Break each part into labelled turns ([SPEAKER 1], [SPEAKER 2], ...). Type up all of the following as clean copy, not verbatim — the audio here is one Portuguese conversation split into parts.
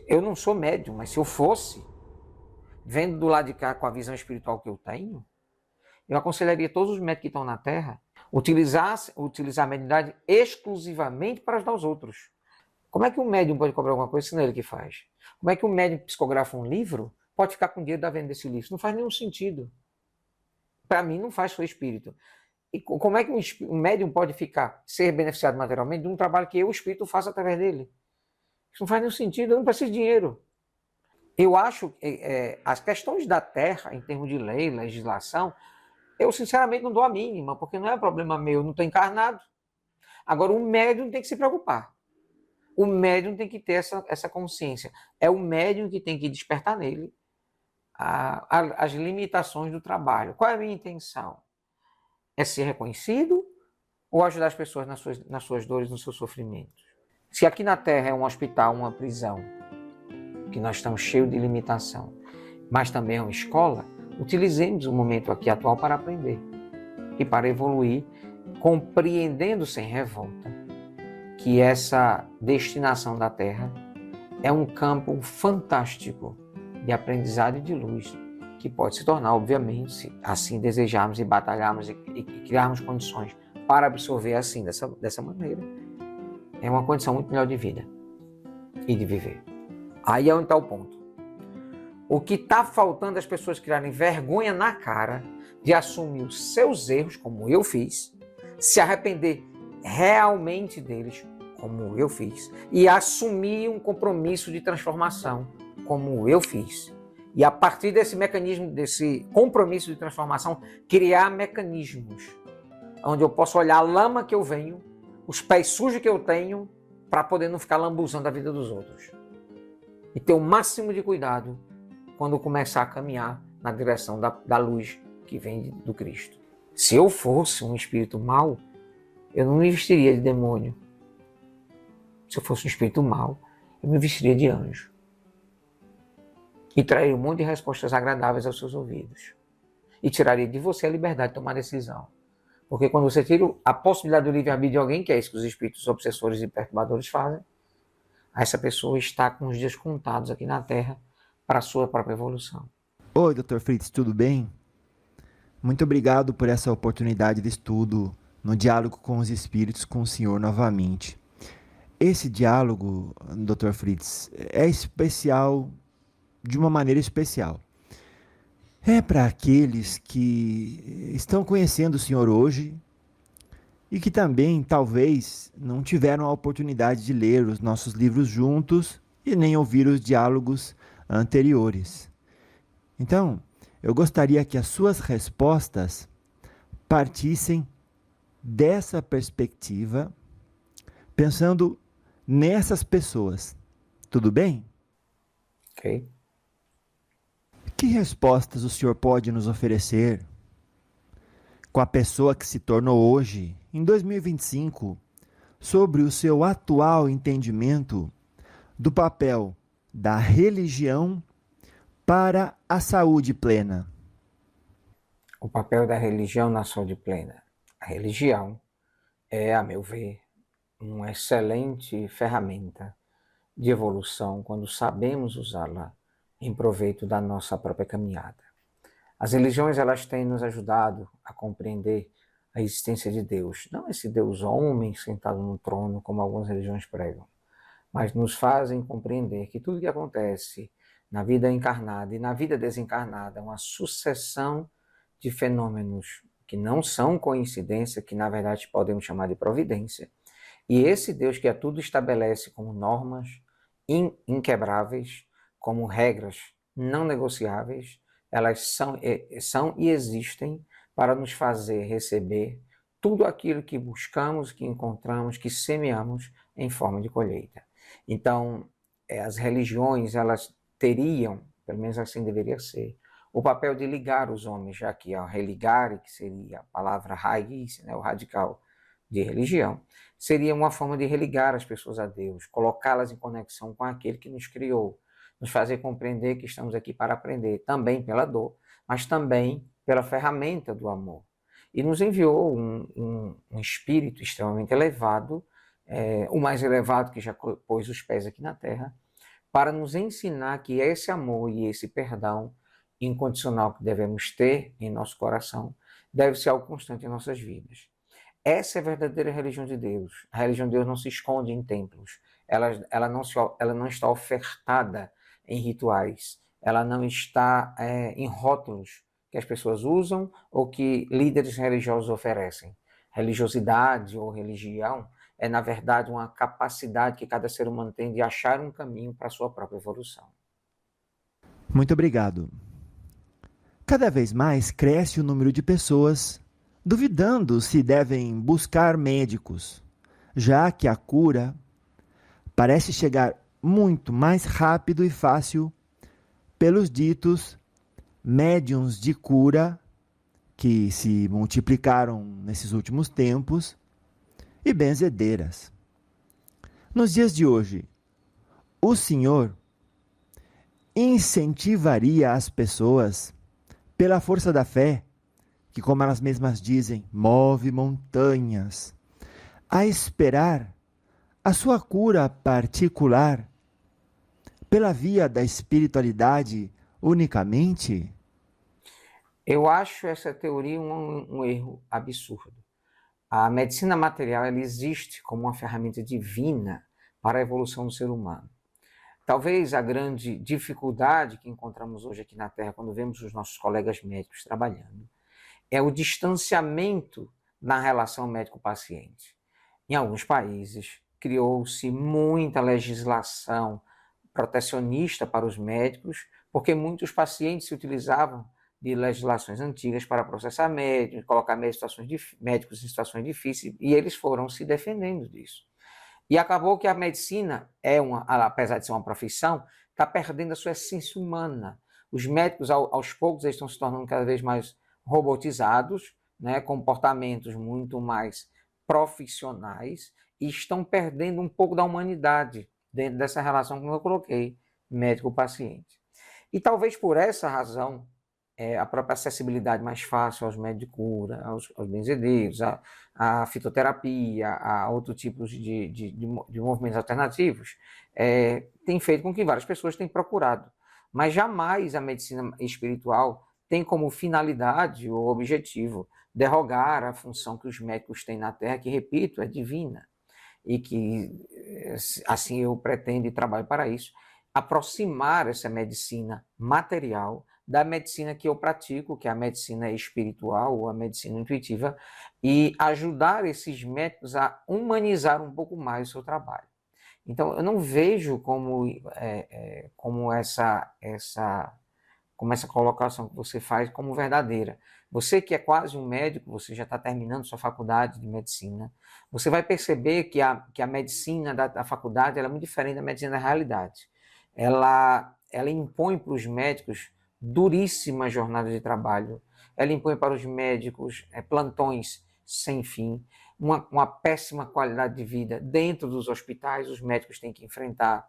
[SPEAKER 1] Eu não sou médium, mas se eu fosse, vendo do lado de cá com a visão espiritual que eu tenho, eu aconselharia todos os médicos que estão na Terra utilizar a mediunidade exclusivamente para ajudar os outros. Como é que um médium pode cobrar alguma coisa se não é ele que faz? Como é que um médium psicografa um livro pode ficar com dinheiro da venda desse livro? Não faz nenhum sentido. Para mim, não faz, sou espírito. E como é que um médium pode ser beneficiado materialmente de um trabalho que eu, o espírito, faço através dele? Isso não faz nenhum sentido, eu não preciso de dinheiro. Eu acho que as questões da Terra, em termos de lei, legislação, eu sinceramente não dou a mínima, porque não é problema meu, eu não estou encarnado. Agora, o médium tem que se preocupar. O médium tem que ter essa consciência. É o médium que tem que despertar nele as limitações do trabalho. Qual é a minha intenção? É ser reconhecido ou ajudar as pessoas nas suas dores, nos seus sofrimentos? Se aqui na Terra é um hospital, uma prisão, que nós estamos cheios de limitação, mas também é uma escola, utilizemos o momento aqui atual para aprender e para evoluir, compreendendo sem revolta que essa destinação da Terra é um campo fantástico de aprendizado e de luz, que pode se tornar, obviamente, se assim desejarmos e batalharmos e criarmos condições para absorver assim, dessa maneira, é uma condição muito melhor de vida e de viver. Aí é onde está o ponto. O que está faltando é as pessoas criarem vergonha na cara de assumir os seus erros, como eu fiz, se arrepender realmente deles, como eu fiz, e assumir um compromisso de transformação, como eu fiz. E a partir desse mecanismo, desse compromisso de transformação, criar mecanismos onde eu posso olhar a lama que eu venho, os pés sujos que eu tenho, para poder não ficar lambuzando a vida dos outros. E ter o máximo de cuidado quando começar a caminhar na direção da luz que vem do Cristo. Se eu fosse um espírito mau, eu não me vestiria de demônio. Se eu fosse um espírito mau, eu me vestiria de anjo. E traria um monte de respostas agradáveis aos seus ouvidos. E tiraria de você a liberdade de tomar decisão. Porque quando você tira a possibilidade do livre-arbítrio de alguém, que é isso que os espíritos obsessores e perturbadores fazem, essa pessoa está com os dias contados aqui na Terra para a sua própria evolução.
[SPEAKER 2] Oi, Dr. Fritz, tudo bem? Muito obrigado por essa oportunidade de estudo no diálogo com os espíritos com o senhor novamente. Esse diálogo, Dr. Fritz, é especial de uma maneira especial. É para aqueles que estão conhecendo o senhor hoje e que também, talvez, não tiveram a oportunidade de ler os nossos livros juntos e nem ouvir os diálogos anteriores. Então, eu gostaria que as suas respostas partissem dessa perspectiva, pensando nessas pessoas. Tudo bem?
[SPEAKER 1] Ok.
[SPEAKER 2] Que respostas o senhor pode nos oferecer com a pessoa que se tornou hoje, em 2025, sobre o seu atual entendimento do papel da religião para a saúde plena?
[SPEAKER 1] O papel da religião na saúde plena. A religião é, a meu ver, uma excelente ferramenta de evolução quando sabemos usá-la em proveito da nossa própria caminhada. As religiões, elas têm nos ajudado a compreender a existência de Deus, não esse Deus homem sentado no trono, como algumas religiões pregam, mas nos fazem compreender que tudo que acontece na vida encarnada e na vida desencarnada é uma sucessão de fenômenos que não são coincidência, que na verdade podemos chamar de providência. E esse Deus que a tudo estabelece como normas inquebráveis, como regras não negociáveis, elas são e existem para nos fazer receber tudo aquilo que buscamos, que encontramos, que semeamos em forma de colheita. Então, as religiões, elas teriam, pelo menos assim deveria ser, o papel de ligar os homens, já que ao religar, que seria a palavra raiz, né, o radical de religião, seria uma forma de religar as pessoas a Deus, colocá-las em conexão com aquele que nos criou, nos fazer compreender que estamos aqui para aprender, também pela dor, mas também pela ferramenta do amor. E nos enviou um espírito extremamente elevado, o mais elevado que já pôs os pés aqui na Terra, para nos ensinar que esse amor e esse perdão incondicional que devemos ter em nosso coração deve ser algo constante em nossas vidas. Essa é a verdadeira religião de Deus. A religião de Deus não se esconde em templos. Ela não está ofertada em rituais. Ela não está em rótulos que as pessoas usam ou que líderes religiosos oferecem. Religiosidade ou religião é, na verdade, uma capacidade que cada ser humano tem de achar um caminho para a sua própria evolução.
[SPEAKER 2] Muito obrigado. Cada vez mais cresce o número de pessoas duvidando se devem buscar médicos, já que a cura parece chegar muito mais rápido e fácil pelos ditos médiuns de cura que se multiplicaram nesses últimos tempos e benzedeiras. Nos dias de hoje, o Senhor incentivaria as pessoas pela força da fé, que, como elas mesmas dizem, move montanhas, a esperar a sua cura particular pela via da espiritualidade unicamente?
[SPEAKER 1] Eu acho essa teoria um erro absurdo. A medicina material ela existe como uma ferramenta divina para a evolução do ser humano. Talvez a grande dificuldade que encontramos hoje aqui na Terra, quando vemos os nossos colegas médicos trabalhando, é o distanciamento na relação médico-paciente. Em alguns países, criou-se muita legislação protecionista para os médicos, porque muitos pacientes se utilizavam de legislações antigas para processar médicos, colocar médicos em situações difíceis, e eles foram se defendendo disso. E acabou que a medicina, apesar de ser uma profissão, está perdendo a sua essência humana. Os médicos, aos poucos, eles estão se tornando cada vez mais robotizados, né, comportamentos muito mais profissionais, e estão perdendo um pouco da humanidade dentro dessa relação que eu coloquei, médico-paciente. E talvez por essa razão, a própria acessibilidade mais fácil aos métodos de cura, aos benzedeiros, a fitoterapia, a outros tipos de movimentos alternativos, tem feito com que várias pessoas tenham procurado. Mas jamais a medicina espiritual tem como finalidade ou objetivo derrogar a função que os médicos têm na Terra, que, repito, é divina. E que, assim, eu pretendo e trabalho para isso, aproximar essa medicina material da medicina que eu pratico, que é a medicina espiritual ou a medicina intuitiva, e ajudar esses médicos a humanizar um pouco mais o seu trabalho. Então, eu não vejo como essa colocação que você faz como verdadeira. Você que é quase um médico, você já está terminando sua faculdade de medicina, você vai perceber que a medicina da faculdade ela é muito diferente da medicina da realidade. Ela impõe para os médicos duríssimas jornadas de trabalho, ela impõe para os médicos plantões sem fim, uma péssima qualidade de vida dentro dos hospitais, os médicos têm que enfrentar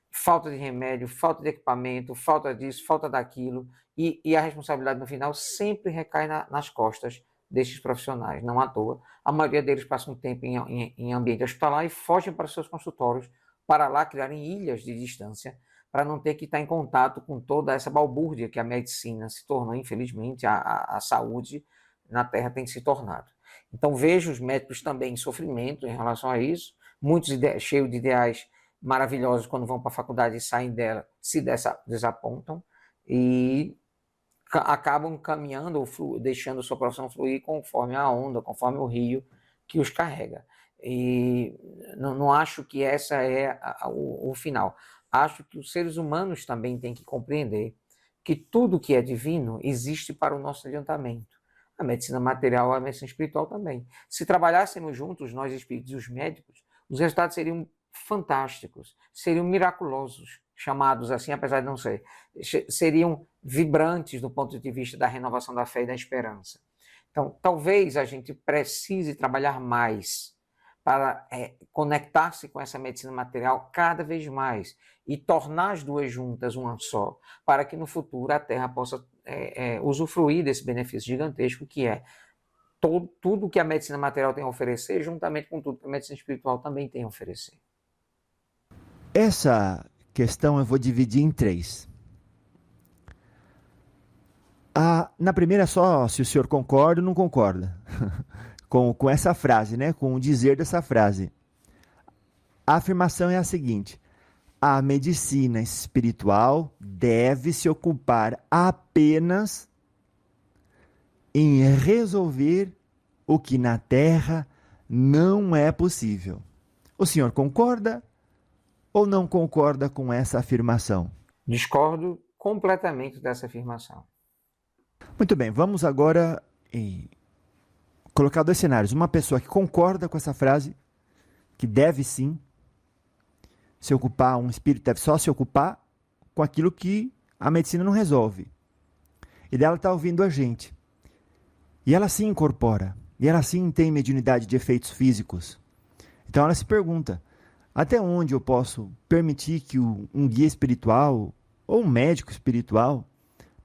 [SPEAKER 1] falta de remédio, falta de equipamento, falta disso, falta daquilo, e a responsabilidade no final sempre recai nas costas destes profissionais, não à toa. A maioria deles passa um tempo em ambiente hospitalar e fogem para seus consultórios, para lá criarem ilhas de distância, para não ter que estar em contato com toda essa balbúrdia que a medicina se tornou, infelizmente, a saúde na Terra tem se tornado. Então vejo os médicos também em sofrimento em relação a isso, muitos cheios de ideais maravilhosos quando vão para a faculdade e saem dela, se desapontam e acabam caminhando ou deixando sua profissão fluir conforme a onda, conforme o rio que os carrega. E não acho que essa é o final. Acho que os seres humanos também têm que compreender que tudo que é divino existe para o nosso adiantamento. A medicina material, a medicina espiritual também. Se trabalhássemos juntos, nós espíritos e os médicos, os resultados seriam fantásticos, seriam miraculosos, chamados assim, apesar de não ser, seriam vibrantes do ponto de vista da renovação da fé e da esperança. Então, talvez a gente precise trabalhar mais para conectar-se com essa medicina material cada vez mais e tornar as duas juntas uma só, para que no futuro a Terra possa usufruir desse benefício gigantesco que é tudo que a medicina material tem a oferecer, juntamente com tudo que a medicina espiritual também tem a oferecer.
[SPEAKER 2] Essa questão eu vou dividir em 3. Na primeira só se o senhor concorda ou não concorda com essa frase, né? Com o dizer dessa frase. A afirmação é a seguinte: a medicina espiritual deve se ocupar apenas em resolver o que na Terra não é possível. O senhor concorda ou não concorda com essa afirmação?
[SPEAKER 1] Discordo completamente dessa afirmação.
[SPEAKER 2] Muito bem, vamos agora colocar 2 cenários. Uma pessoa que concorda com essa frase, que deve sim se ocupar, um espírito deve só se ocupar com aquilo que a medicina não resolve. E dela está ouvindo a gente. E ela sim incorpora. E ela sim tem mediunidade de efeitos físicos. Então ela se pergunta: até onde eu posso permitir que um guia espiritual ou um médico espiritual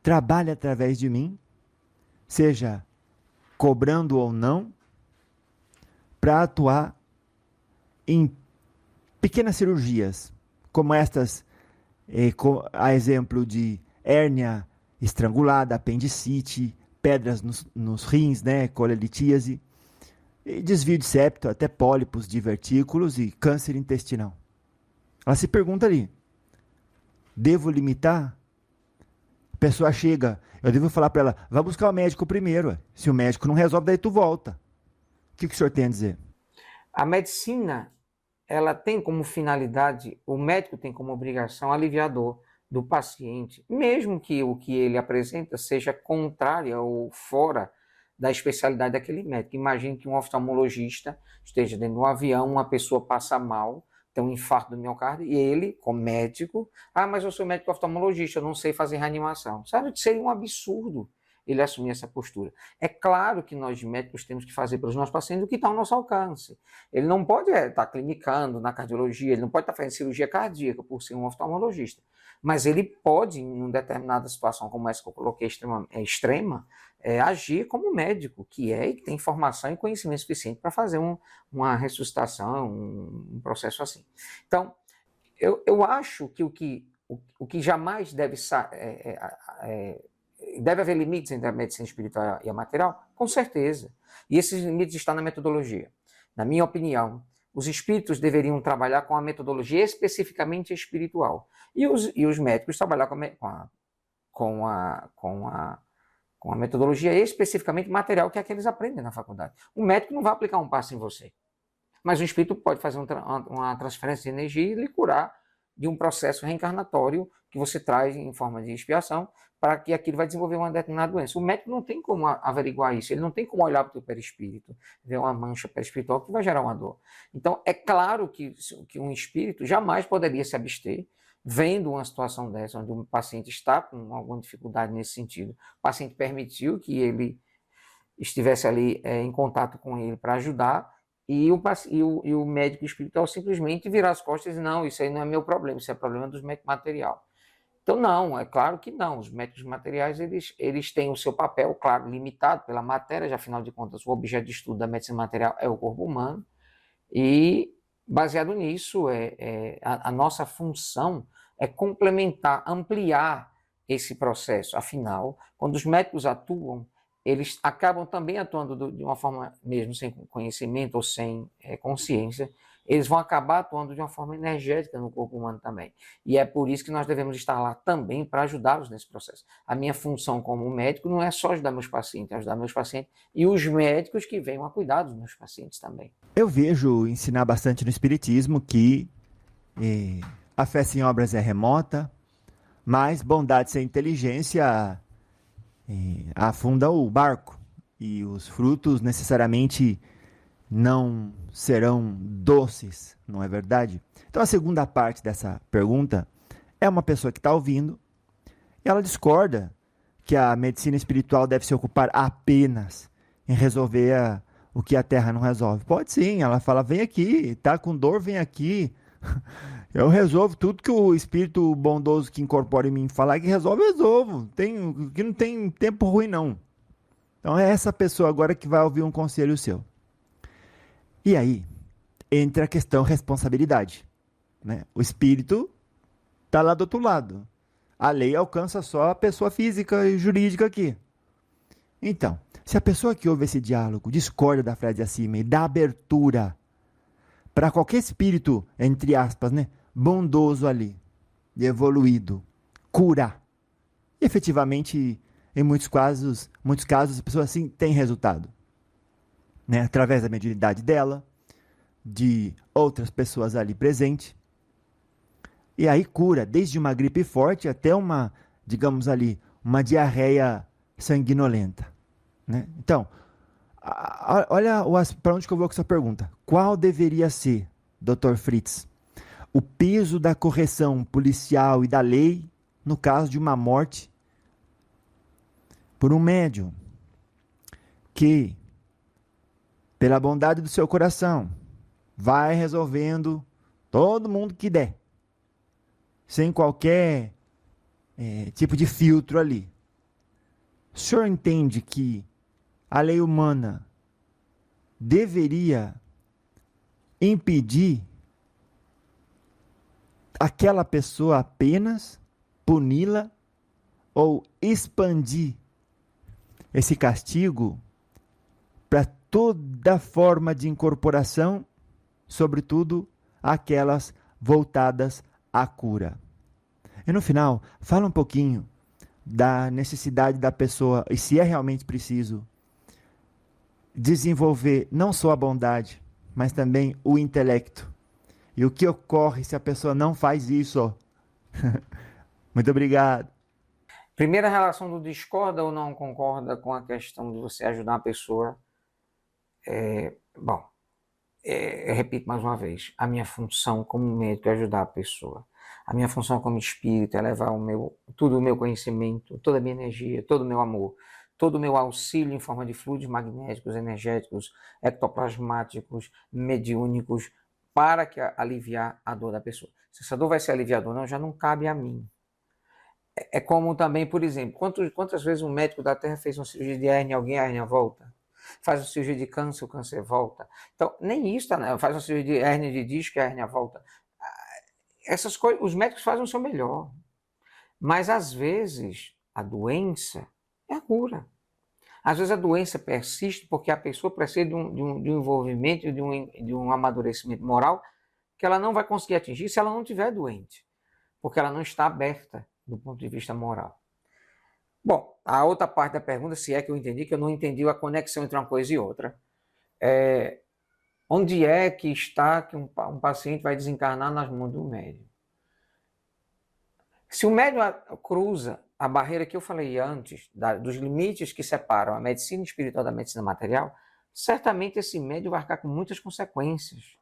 [SPEAKER 2] trabalhe através de mim, seja cobrando ou não, para atuar em pequenas cirurgias, como estas, a exemplo de hérnia estrangulada, apendicite, pedras nos rins, né, colelitíase, e desvio de septo, até pólipos divertículos e câncer intestinal. Ela se pergunta ali: devo limitar? A pessoa chega, eu devo falar para ela: vai buscar o médico primeiro. Se o médico não resolve, daí tu volta. O que o senhor tem a dizer?
[SPEAKER 1] A medicina, ela tem como finalidade, o médico tem como obrigação aliviar a dor do paciente, mesmo que o que ele apresenta seja contrária ou fora da especialidade daquele médico. Imagine que um oftalmologista esteja dentro de um avião, uma pessoa passa mal, tem um infarto do miocárdio, e ele, como médico, mas eu sou médico oftalmologista, eu não sei fazer reanimação. Sabe, seria um absurdo ele assumir essa postura. É claro que nós médicos temos que fazer para os nossos pacientes o que está ao nosso alcance. Ele não pode estar clinicando na cardiologia, ele não pode estar fazendo cirurgia cardíaca por ser um oftalmologista, mas ele pode, em uma determinada situação como essa que eu coloquei extrema, agir como médico, que é e que tem formação e conhecimento suficiente para fazer uma ressuscitação, um processo assim. Então, eu acho que o que jamais deve haver limites entre a medicina espiritual e a material? Com certeza. E esses limites estão na metodologia. Na minha opinião, os espíritos deveriam trabalhar com a metodologia especificamente espiritual. E os médicos trabalhar com a metodologia especificamente material, que é a que eles aprendem na faculdade. O médico não vai aplicar um passe em você. Mas o espírito pode fazer uma transferência de energia e lhe curar de um processo reencarnatório que você traz em forma de expiação, para que aquilo vai desenvolver uma determinada doença. O médico não tem como averiguar isso, ele não tem como olhar para o teu perispírito, ver uma mancha perispiritual que vai gerar uma dor. Então, é claro que um espírito jamais poderia se abster, vendo uma situação dessa, onde um paciente está com alguma dificuldade nesse sentido. O paciente permitiu que ele estivesse ali em contato com ele para ajudar, e o médico espiritual simplesmente virar as costas e dizer: não, isso aí não é meu problema, isso é problema dos médicos material. Então, não, é claro que não. Os médicos materiais, eles têm o seu papel, claro, limitado pela matéria, já afinal de contas, o objeto de estudo da medicina material é o corpo humano, e baseado nisso, a nossa função é complementar, ampliar esse processo. Afinal, quando os médicos atuam, eles acabam também atuando de uma forma, mesmo sem conhecimento ou sem consciência, eles vão acabar atuando de uma forma energética no corpo humano também. E é por isso que nós devemos estar lá também para ajudá-los nesse processo. A minha função como médico não é só ajudar meus pacientes, é ajudar meus pacientes e os médicos que venham a cuidar dos meus pacientes também.
[SPEAKER 2] Eu vejo ensinar bastante no Espiritismo que a fé sem obras é remota, mas bondade sem inteligência afunda o barco, e os frutos necessariamente não serão doces, não é verdade? Então a segunda parte dessa pergunta é uma pessoa que está ouvindo e ela discorda que a medicina espiritual deve se ocupar apenas em resolver o que a Terra não resolve. Pode sim, ela fala: vem aqui, tá com dor, vem aqui. Eu resolvo tudo que o espírito bondoso que incorpora em mim falar que resolve, eu resolvo. Que não tem tempo ruim, não. Então é essa pessoa agora que vai ouvir um conselho seu. E aí entra a questão responsabilidade, né? O espírito está lá do outro lado. A lei alcança só a pessoa física e jurídica aqui. Então, se a pessoa que ouve esse diálogo discorda da frase acima e dá abertura para qualquer espírito, entre aspas, né, bondoso ali, evoluído, curar, e efetivamente, em muitos casos, a pessoa assim tem resultado, né, através da mediunidade dela, de outras pessoas ali presentes. E aí cura, desde uma gripe forte até uma, digamos ali, uma diarreia sanguinolenta, né? Então, olha para onde que eu vou com essa pergunta. Qual deveria ser, Dr. Fritz, o peso da correção policial e da lei no caso de uma morte por um médium que, pela bondade do seu coração, vai resolvendo todo mundo que der, sem qualquer tipo de filtro ali? O senhor entende que a lei humana deveria impedir aquela pessoa apenas, puni-la ou expandir esse castigo para toda forma de incorporação, sobretudo aquelas voltadas à cura? E no final, fala um pouquinho da necessidade da pessoa, e se é realmente preciso, desenvolver não só a bondade, mas também o intelecto. E o que ocorre se a pessoa não faz isso? Muito obrigado.
[SPEAKER 1] Primeira relação do discorda ou não concorda com a questão de você ajudar a pessoa. Eu repito mais uma vez, a minha função como médico é ajudar a pessoa. A minha função como espírito é levar todo o meu conhecimento, toda a minha energia, todo o meu amor, todo o meu auxílio em forma de fluidos magnéticos, energéticos, ectoplasmáticos, mediúnicos, para que aliviar a dor da pessoa. Se essa dor vai ser aliviada ou não, já não cabe a mim. É como também, por exemplo, quantas vezes um médico da Terra fez uma cirurgia de hérnia, a hérnia volta? Faz uma cirurgia de câncer, o câncer volta. Então, nem isso, né? Faz uma cirurgia de hérnia de disco, a hérnia volta. Essas coisas, os médicos fazem o seu melhor. Mas, às vezes, a doença é a cura. Às vezes, a doença persiste porque a pessoa precisa de um envolvimento, de um amadurecimento moral que ela não vai conseguir atingir se ela não estiver doente. Porque ela não está aberta do ponto de vista moral. Bom, a outra parte da pergunta, se é que eu entendi, que eu não entendi a conexão entre uma coisa e outra. Onde é que está que um paciente vai desencarnar nas mãos do médium? Se o médium cruza a barreira que eu falei antes, dos limites que separam a medicina espiritual da medicina material, certamente esse médium vai arcar com muitas consequências.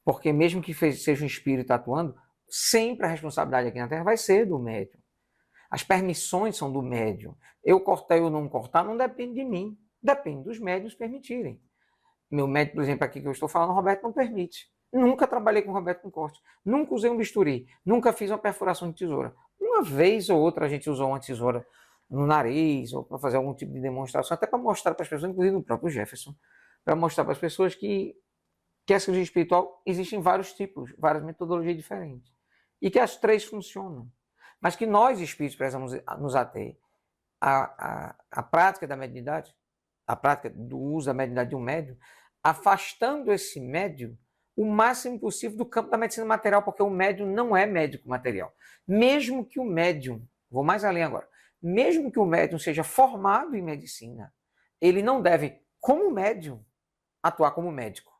[SPEAKER 1] Porque mesmo que seja um espírito atuando, sempre a responsabilidade aqui na Terra vai ser do médium. As permissões são do médium. Eu cortar ou não cortar não depende de mim, depende dos médiuns permitirem. Meu médico, por exemplo, aqui que eu estou falando, o Roberto não permite. Nunca trabalhei com o Roberto com corte. Nunca usei um bisturi. Nunca fiz uma perfuração de tesoura. Uma vez ou outra a gente usou uma tesoura no nariz ou para fazer algum tipo de demonstração, até para mostrar para as pessoas, inclusive no próprio Jefferson, para mostrar para as pessoas que a cirurgia espiritual existem vários tipos, várias metodologias diferentes. E que as três funcionam. Mas que nós, espíritos, precisamos nos ater à prática da mediunidade, a prática do uso da mediunidade de um médium, afastando esse médium o máximo possível do campo da medicina material, porque o médium não é médico material. Mesmo que o médium, vou mais além agora, mesmo que o médium seja formado em medicina, ele não deve, como médium, atuar como médico,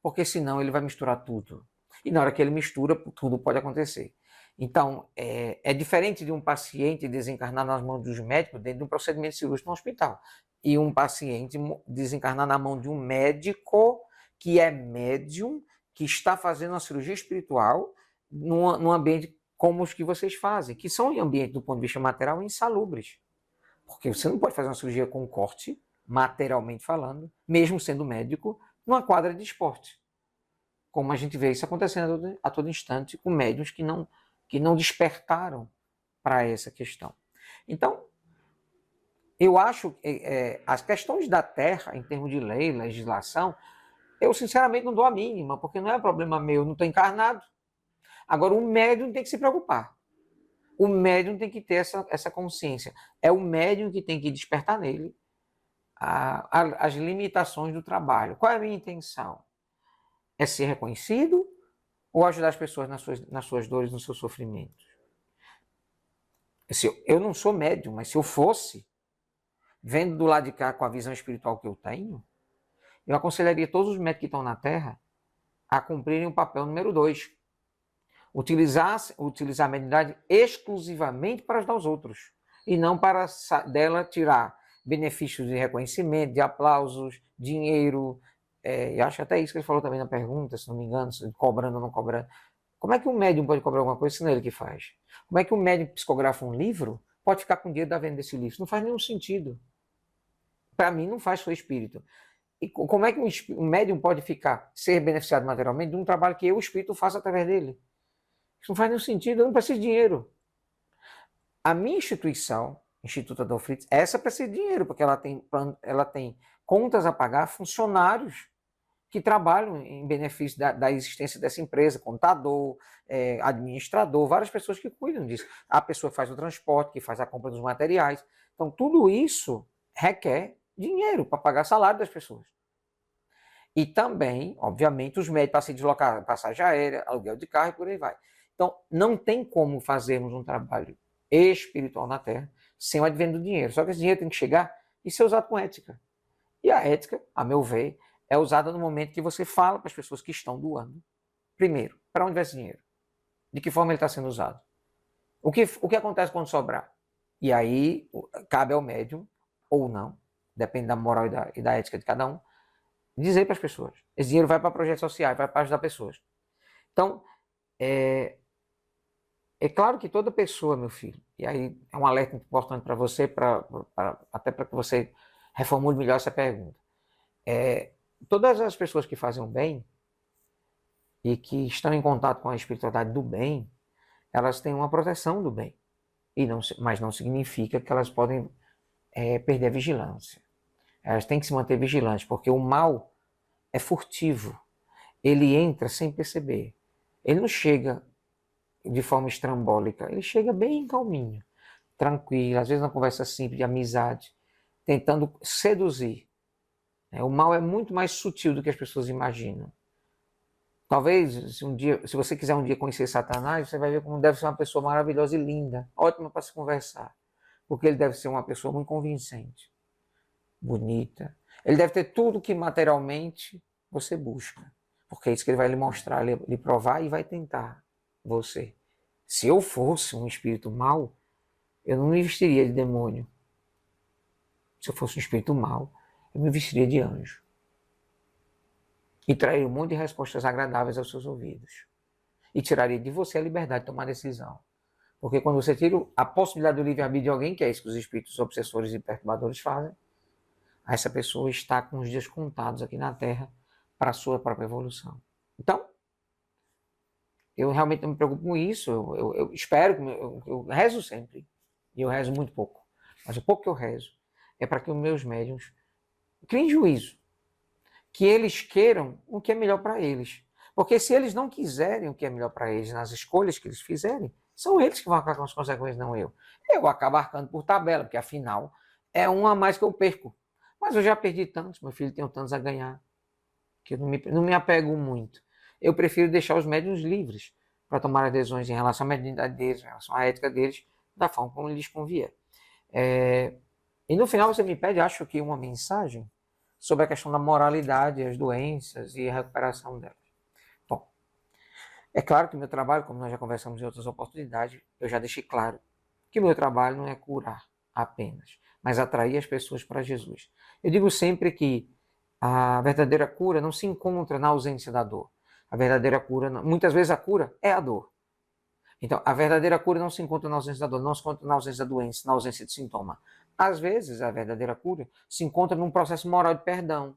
[SPEAKER 1] porque senão ele vai misturar tudo. E na hora que ele mistura, tudo pode acontecer. Então, é diferente de um paciente desencarnar nas mãos dos médicos dentro de um procedimento cirúrgico no hospital. E um paciente desencarnar na mão de um médico que é médium, que está fazendo uma cirurgia espiritual num ambiente como os que vocês fazem, que são em ambiente, do ponto de vista material, insalubres. Porque você não pode fazer uma cirurgia com corte, materialmente falando, mesmo sendo médico, numa quadra de esporte. Como a gente vê isso acontecendo a todo instante com médiuns que não despertaram para essa questão. Então, eu acho que as questões da Terra, em termos de lei, legislação, eu sinceramente não dou a mínima, porque não é problema meu, eu não estou encarnado. Agora, o médium tem que se preocupar. O médium tem que ter essa consciência. É o médium que tem que despertar nele as limitações do trabalho. Qual é a minha intenção? É ser reconhecido ou ajudar as pessoas nas suas dores, nos seus sofrimentos? Eu não sou médium, mas se eu fosse, vendo do lado de cá com a visão espiritual que eu tenho, eu aconselharia todos os médicos que estão na Terra a cumprirem o papel número 2. Utilizar a mediunidade exclusivamente para ajudar os outros. E não para dela tirar benefícios de reconhecimento, de aplausos, dinheiro. Eu acho até isso que ele falou também na pergunta, se não me engano, cobrando ou não cobrando. Como é que um médium pode cobrar alguma coisa se não é ele que faz? Como é que um médium que psicografa um livro pode ficar com dinheiro da venda desse livro? Não faz nenhum sentido. Para mim, não faz seu espírito. E como é que um médium pode ser beneficiado materialmente de um trabalho que eu, o espírito, faço através dele? Isso não faz nenhum sentido, eu não preciso de dinheiro. A minha instituição, Instituto Adolfo Fritz, essa precisa de dinheiro, porque ela tem contas a pagar, funcionários que trabalham em benefício da existência dessa empresa, contador, administrador, várias pessoas que cuidam disso. A pessoa que faz o transporte, que faz a compra dos materiais. Então, tudo isso requer dinheiro para pagar salário das pessoas. E também, obviamente, os médicos para se deslocar, passagem aérea, aluguel de carro e por aí vai. Então, não tem como fazermos um trabalho espiritual na Terra sem o advento do dinheiro. Só que esse dinheiro tem que chegar e ser usado com ética. E a ética, a meu ver, é usada no momento que você fala para as pessoas que estão doando. Primeiro, para onde vai esse dinheiro? De que forma ele está sendo usado? O que acontece quando sobrar? E aí, cabe ao médium, ou não, depende da moral e da ética de cada um, dizer para as pessoas. Esse dinheiro vai para projetos sociais, vai para ajudar pessoas. Então, é claro que toda pessoa, meu filho, e aí é um alerta importante para você, até para que você reformule melhor essa pergunta. Todas as pessoas que fazem o bem e que estão em contato com a espiritualidade do bem, elas têm uma proteção do bem. Mas não significa que elas podem perder a vigilância. Elas têm que se manter vigilantes, porque o mal é furtivo. Ele entra sem perceber. Ele não chega de forma estrambólica, ele chega bem calminho, tranquilo, às vezes uma conversa simples, de amizade, tentando seduzir. O mal é muito mais sutil do que as pessoas imaginam. Talvez, se você quiser um dia conhecer Satanás, você vai ver como deve ser uma pessoa maravilhosa e linda, ótima para se conversar, porque ele deve ser uma pessoa muito convincente, bonita. Ele deve ter tudo que materialmente você busca, porque é isso que ele vai lhe mostrar, lhe provar e vai tentar você. Se eu fosse um espírito mau, eu não me vestiria de demônio. Se eu fosse um espírito mau, eu me vestiria de anjo. E traria um monte de respostas agradáveis aos seus ouvidos. E tiraria de você a liberdade de tomar decisão. Porque quando você tira a possibilidade do livre-arbítrio de alguém, que é isso que os espíritos obsessores e perturbadores fazem, essa pessoa está com os dias contados aqui na Terra para a sua própria evolução. Então, eu realmente não me preocupo com isso. Eu espero, eu rezo sempre. E eu rezo muito pouco. Mas o pouco que eu rezo é para que os meus médiuns criem juízo. Que eles queiram o que é melhor para eles. Porque se eles não quiserem o que é melhor para eles nas escolhas que eles fizerem, são eles que vão arcar com as consequências, não eu. Eu acabo arcando por tabela, porque afinal é um a mais que eu perco. Mas eu já perdi tantos, meu filho tem tantos a ganhar, que eu não me apego muito. Eu prefiro deixar os médiuns livres para tomar as decisões em relação à mediunidade deles, em relação à ética deles, da forma como lhes convier. E no final você me pede, acho que uma mensagem sobre a questão da moralidade, as doenças e a recuperação delas. Bom, é claro que o meu trabalho, como nós já conversamos em outras oportunidades, eu já deixei claro que o meu trabalho não é curar apenas, mas atrair as pessoas para Jesus. Eu digo sempre que a verdadeira cura não se encontra na ausência da dor. A verdadeira cura, muitas vezes a cura é a dor. Então, a verdadeira cura não se encontra na ausência da dor, não se encontra na ausência da doença, na ausência de sintoma. Às vezes, a verdadeira cura se encontra num processo moral de perdão,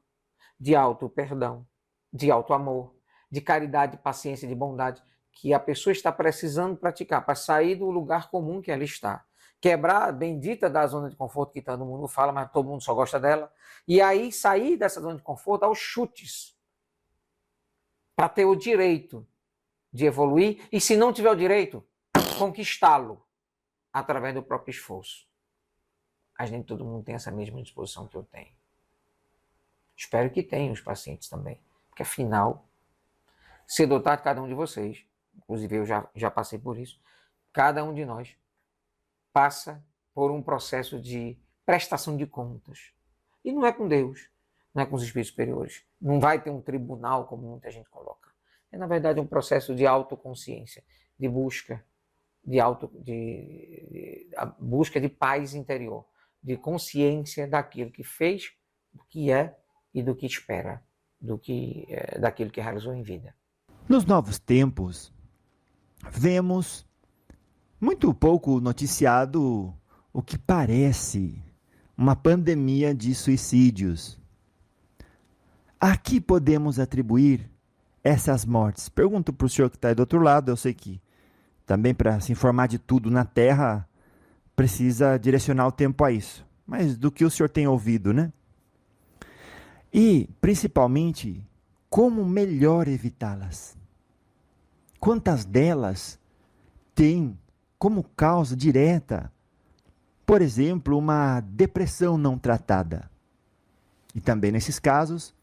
[SPEAKER 1] de auto-perdão, de auto-amor, de caridade, de paciência, de bondade, que a pessoa está precisando praticar para sair do lugar comum que ela está. Quebrar a bendita da zona de conforto que todo mundo fala, mas todo mundo só gosta dela. E aí sair dessa zona de conforto aos chutes, para ter o direito de evoluir e, se não tiver o direito, conquistá-lo através do próprio esforço. Mas nem todo mundo tem essa mesma disposição que eu tenho. Espero que tenham os pacientes também, porque afinal, ser dotado de cada um de vocês, inclusive eu já passei por isso, cada um de nós passa por um processo de prestação de contas. E não é com Deus, não é com os espíritos superiores. Não vai ter um tribunal, como muita gente coloca. É, na verdade, um processo de autoconsciência, de busca, a busca de paz interior, de consciência daquilo que fez, do que é e do que espera, daquilo que realizou em vida.
[SPEAKER 2] Nos novos tempos, vemos muito pouco noticiado o que parece uma pandemia de suicídios. A que podemos atribuir essas mortes? Pergunto para o senhor que está aí do outro lado, eu sei que também para se informar de tudo na Terra precisa direcionar o tempo a isso. Mas do que o senhor tem ouvido, né? E, principalmente, como melhor evitá-las? Quantas delas têm como causa direta, por exemplo, uma depressão não tratada? E também, nesses casos,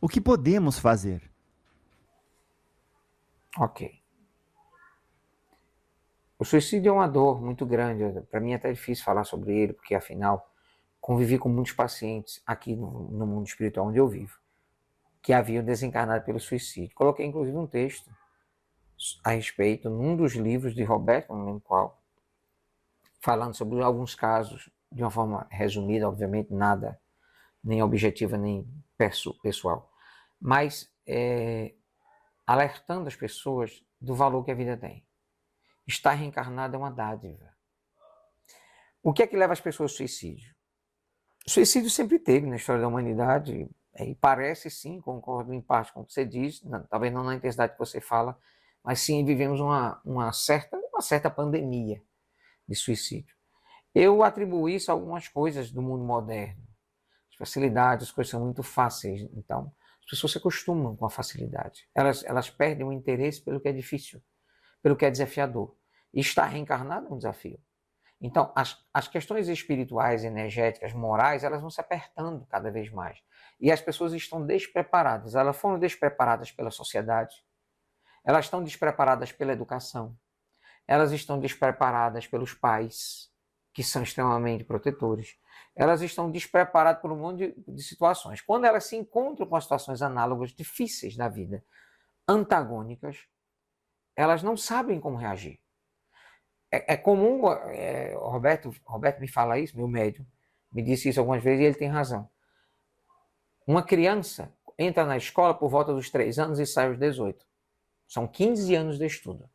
[SPEAKER 2] o que podemos fazer?
[SPEAKER 1] Ok. O suicídio é uma dor muito grande. Para mim é até difícil falar sobre ele, porque, afinal, convivi com muitos pacientes aqui no mundo espiritual onde eu vivo, que haviam desencarnado pelo suicídio. Coloquei, inclusive, um texto a respeito, num dos livros de Roberto, não lembro qual, falando sobre alguns casos, de uma forma resumida, obviamente, nada, nem objetiva, nem pessoal, mas alertando as pessoas do valor que a vida tem. Estar reencarnado é uma dádiva. O que é que leva as pessoas ao suicídio? O suicídio sempre teve na história da humanidade, e parece sim, concordo em parte com o que você diz, talvez não na intensidade que você fala, mas sim vivemos uma certa pandemia de suicídio. Eu atribuo isso a algumas coisas do mundo moderno. As facilidades, as coisas são muito fáceis, então as pessoas se acostumam com a facilidade. Elas perdem o interesse pelo que é difícil, pelo que é desafiador. E estar reencarnado é um desafio. Então, as questões espirituais, energéticas, morais, elas vão se apertando cada vez mais. E as pessoas estão despreparadas. Elas foram despreparadas pela sociedade, elas estão despreparadas pela educação, elas estão despreparadas pelos pais, que são extremamente protetores. Elas estão despreparadas por um monte de situações. Quando elas se encontram com situações análogas, difíceis da vida, antagônicas, elas não sabem como reagir. É comum, Roberto me fala isso, meu médium, me disse isso algumas vezes e ele tem razão. Uma criança entra na escola por volta dos 3 anos e sai aos 18. São 15 anos de estudo.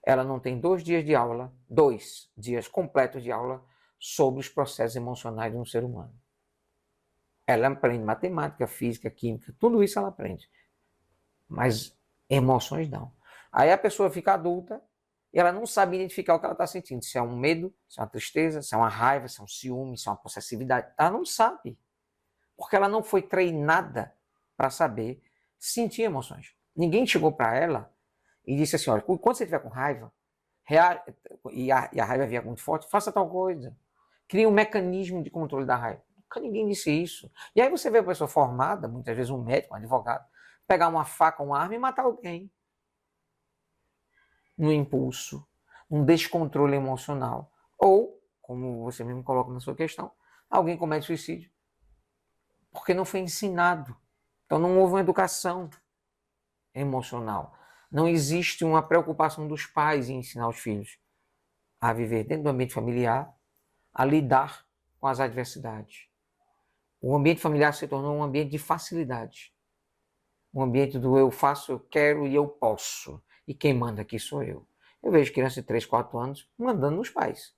[SPEAKER 1] Ela não tem 2 dias de aula, 2 dias completos de aula sobre os processos emocionais de um ser humano. Ela aprende matemática, física, química, tudo isso ela aprende. Mas emoções não. Aí a pessoa fica adulta e ela não sabe identificar o que ela está sentindo. Se é um medo, se é uma tristeza, se é uma raiva, se é um ciúme, se é uma possessividade. Ela não sabe. Porque ela não foi treinada para saber sentir emoções. Ninguém chegou para ela e disse assim, olha, quando você estiver com raiva, e a raiva vier muito forte, faça tal coisa. Crie um mecanismo de controle da raiva. Nunca ninguém disse isso. E aí você vê a pessoa formada, muitas vezes um médico, um advogado, pegar uma faca, uma arma e matar alguém. No impulso, um descontrole emocional. Ou, como você mesmo coloca na sua questão, alguém comete suicídio porque não foi ensinado. Então não houve uma educação emocional. Não existe uma preocupação dos pais em ensinar os filhos a viver dentro do ambiente familiar, a lidar com as adversidades. O ambiente familiar se tornou um ambiente de facilidade. Um ambiente do eu faço, eu quero e eu posso. E quem manda aqui sou eu. Eu vejo crianças de 3, 4 anos mandando nos pais.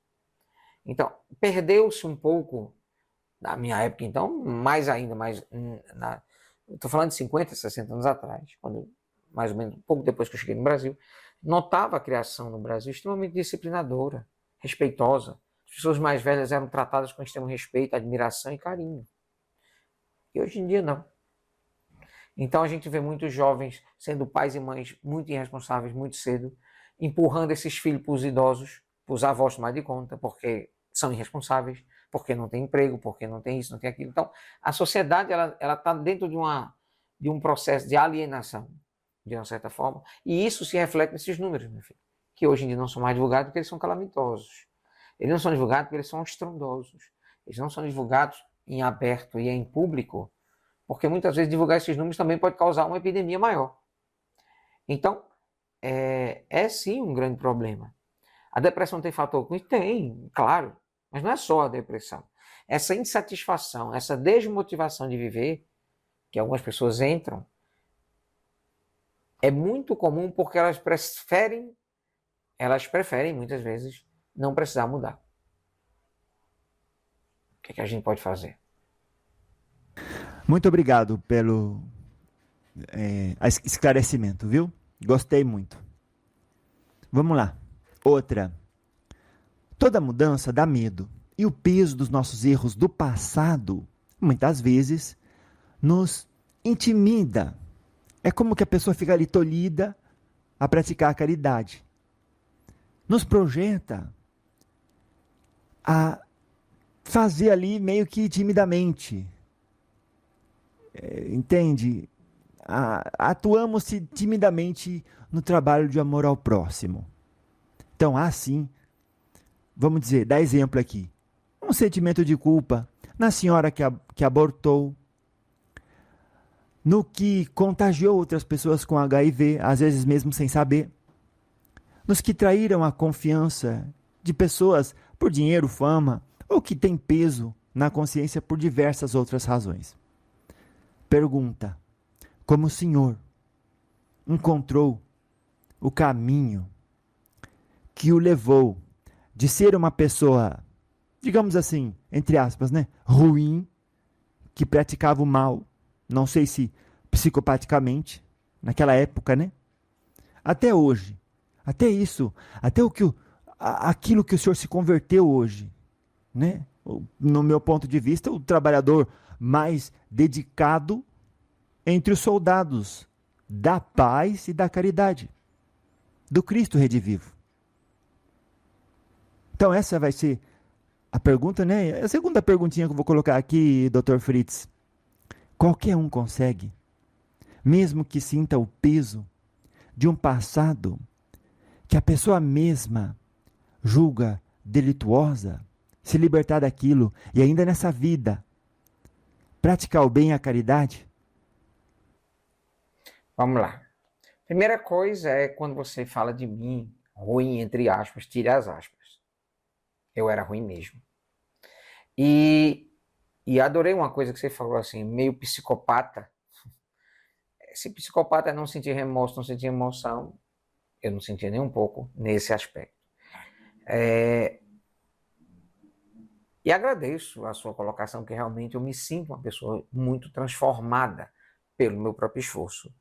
[SPEAKER 1] Então, perdeu-se um pouco, na minha época então, mais ainda, estou falando de 50, 60 anos atrás, quando, mais ou menos, um pouco depois que eu cheguei no Brasil, notava a criação no Brasil extremamente disciplinadora, respeitosa. As pessoas mais velhas eram tratadas com extremo respeito, admiração e carinho. E hoje em dia não. Então a gente vê muitos jovens sendo pais e mães muito irresponsáveis, muito cedo, empurrando esses filhos para os idosos, para os avós tomar de conta, porque são irresponsáveis, porque não tem emprego, porque não tem isso, não tem aquilo. Então, a sociedade ela está dentro de um processo de alienação, de uma certa forma, e isso se reflete nesses números, meu filho, que hoje em dia não são mais divulgados porque eles são calamitosos. Eles não são divulgados porque eles são estrondosos. Eles não são divulgados em aberto e em público, porque muitas vezes divulgar esses números também pode causar uma epidemia maior. Então, é sim um grande problema. A depressão tem fator com isso? Tem, claro, mas não é só a depressão. Essa insatisfação, essa desmotivação de viver, que algumas pessoas entram, é muito comum porque elas preferem muitas vezes não precisar mudar. O que é que a gente pode fazer?
[SPEAKER 2] Muito obrigado pelo esclarecimento, viu? Gostei muito. Vamos lá. Outra. Toda mudança dá medo. E o peso dos nossos erros do passado, muitas vezes, nos intimida. É como que a pessoa fica ali tolhida a praticar a caridade. Nos projeta a fazer ali meio que timidamente. Entende? Atuamos timidamente no trabalho de amor ao próximo. Então, há sim, vamos dizer, dar exemplo aqui, um sentimento de culpa na senhora que abortou, no que contagiou outras pessoas com HIV, às vezes mesmo sem saber, nos que traíram a confiança de pessoas por dinheiro, fama, ou que têm peso na consciência por diversas outras razões. Pergunta: como o Senhor encontrou o caminho que o levou de ser uma pessoa, digamos assim, entre aspas, né, ruim, que praticava o mal, não sei se psicopaticamente, naquela época, né, até hoje, até isso, até aquilo que o Senhor se converteu hoje, né, no meu ponto de vista, o trabalhador mais dedicado entre os soldados da paz e da caridade, do Cristo redivivo. Então essa vai ser a pergunta, né? A segunda perguntinha que eu vou colocar aqui, Dr. Fritz. Qualquer um consegue, mesmo que sinta o peso de um passado que a pessoa mesma julga delituosa, se libertar daquilo e ainda nessa vida praticar o bem e a caridade?
[SPEAKER 1] Vamos lá. Primeira coisa é quando você fala de mim, ruim, entre aspas, tire as aspas. Eu era ruim mesmo. E adorei uma coisa que você falou assim, meio psicopata. Se psicopata é não sentir remorso, não sentir emoção, eu não sentia nem um pouco nesse aspecto. E agradeço a sua colocação, que realmente eu me sinto uma pessoa muito transformada pelo meu próprio esforço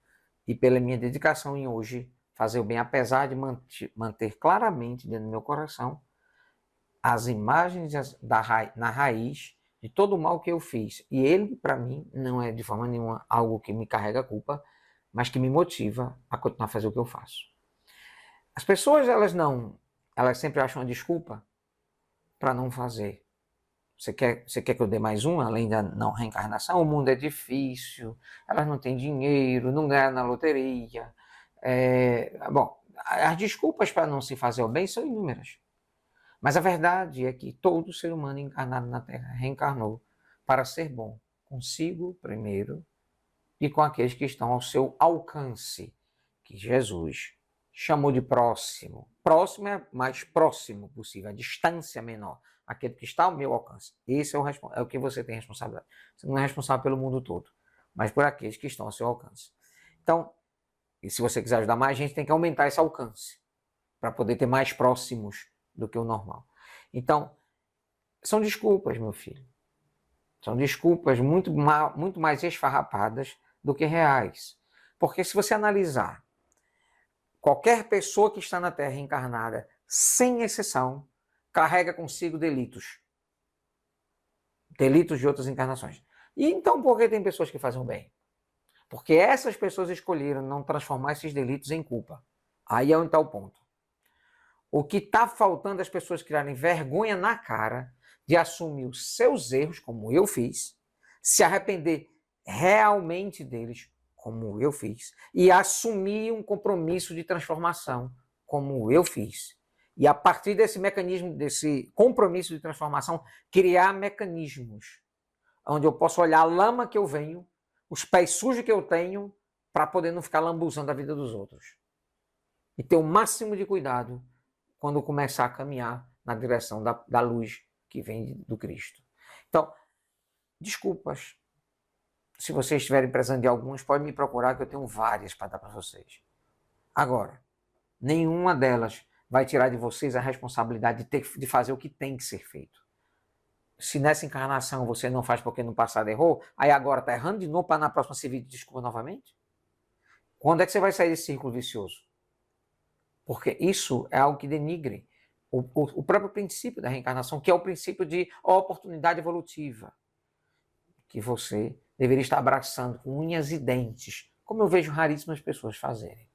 [SPEAKER 1] e pela minha dedicação em hoje fazer o bem, apesar de manter claramente dentro do meu coração as imagens na raiz de todo o mal que eu fiz. E ele, para mim, não é de forma nenhuma algo que me carrega culpa, mas que me motiva a continuar a fazer o que eu faço. As pessoas, elas sempre acham uma desculpa para não fazer. Você quer que eu dê mais uma, além da não reencarnação? O mundo é difícil, elas não têm dinheiro, não ganham na loteria. Bom, as desculpas para não se fazer o bem são inúmeras. Mas a verdade é que todo ser humano encarnado na Terra reencarnou para ser bom consigo primeiro e com aqueles que estão ao seu alcance, que Jesus chamou de próximo. Próximo é mais próximo possível, a distância menor, aquele que está ao meu alcance. Esse é o que você tem responsabilidade. Você não é responsável pelo mundo todo, mas por aqueles que estão ao seu alcance. Então, e se você quiser ajudar mais gente, tem que aumentar esse alcance para poder ter mais próximos do que o normal. Então, são desculpas, meu filho. São desculpas muito mais esfarrapadas do que reais. Porque se você analisar qualquer pessoa que está na Terra encarnada, sem exceção, carrega consigo delitos. Delitos de outras encarnações. E então por que tem pessoas que fazem o bem? Porque essas pessoas escolheram não transformar esses delitos em culpa. Aí é onde está o ponto. O que está faltando é as pessoas criarem vergonha na cara de assumir os seus erros, como eu fiz, se arrepender realmente deles, como eu fiz, e assumir um compromisso de transformação, como eu fiz. E a partir desse mecanismo, desse compromisso de transformação, criar mecanismos onde eu posso olhar a lama que eu venho, os pés sujos que eu tenho, para poder não ficar lambuzando a vida dos outros. E ter o máximo de cuidado quando começar a caminhar na direção da luz que vem do Cristo. Então, desculpas. Se vocês estiverem precisando de algumas, podem me procurar, que eu tenho várias para dar para vocês. Agora, nenhuma delas vai tirar de vocês a responsabilidade de fazer o que tem que ser feito. Se nessa encarnação você não faz porque no passado errou, aí agora está errando de novo para na próxima se pedir desculpa novamente? Quando é que você vai sair desse círculo vicioso? Porque isso é algo que denigre o próprio princípio da reencarnação, que é o princípio de oportunidade evolutiva, que você deveria estar abraçando com unhas e dentes, como eu vejo raríssimas pessoas fazerem.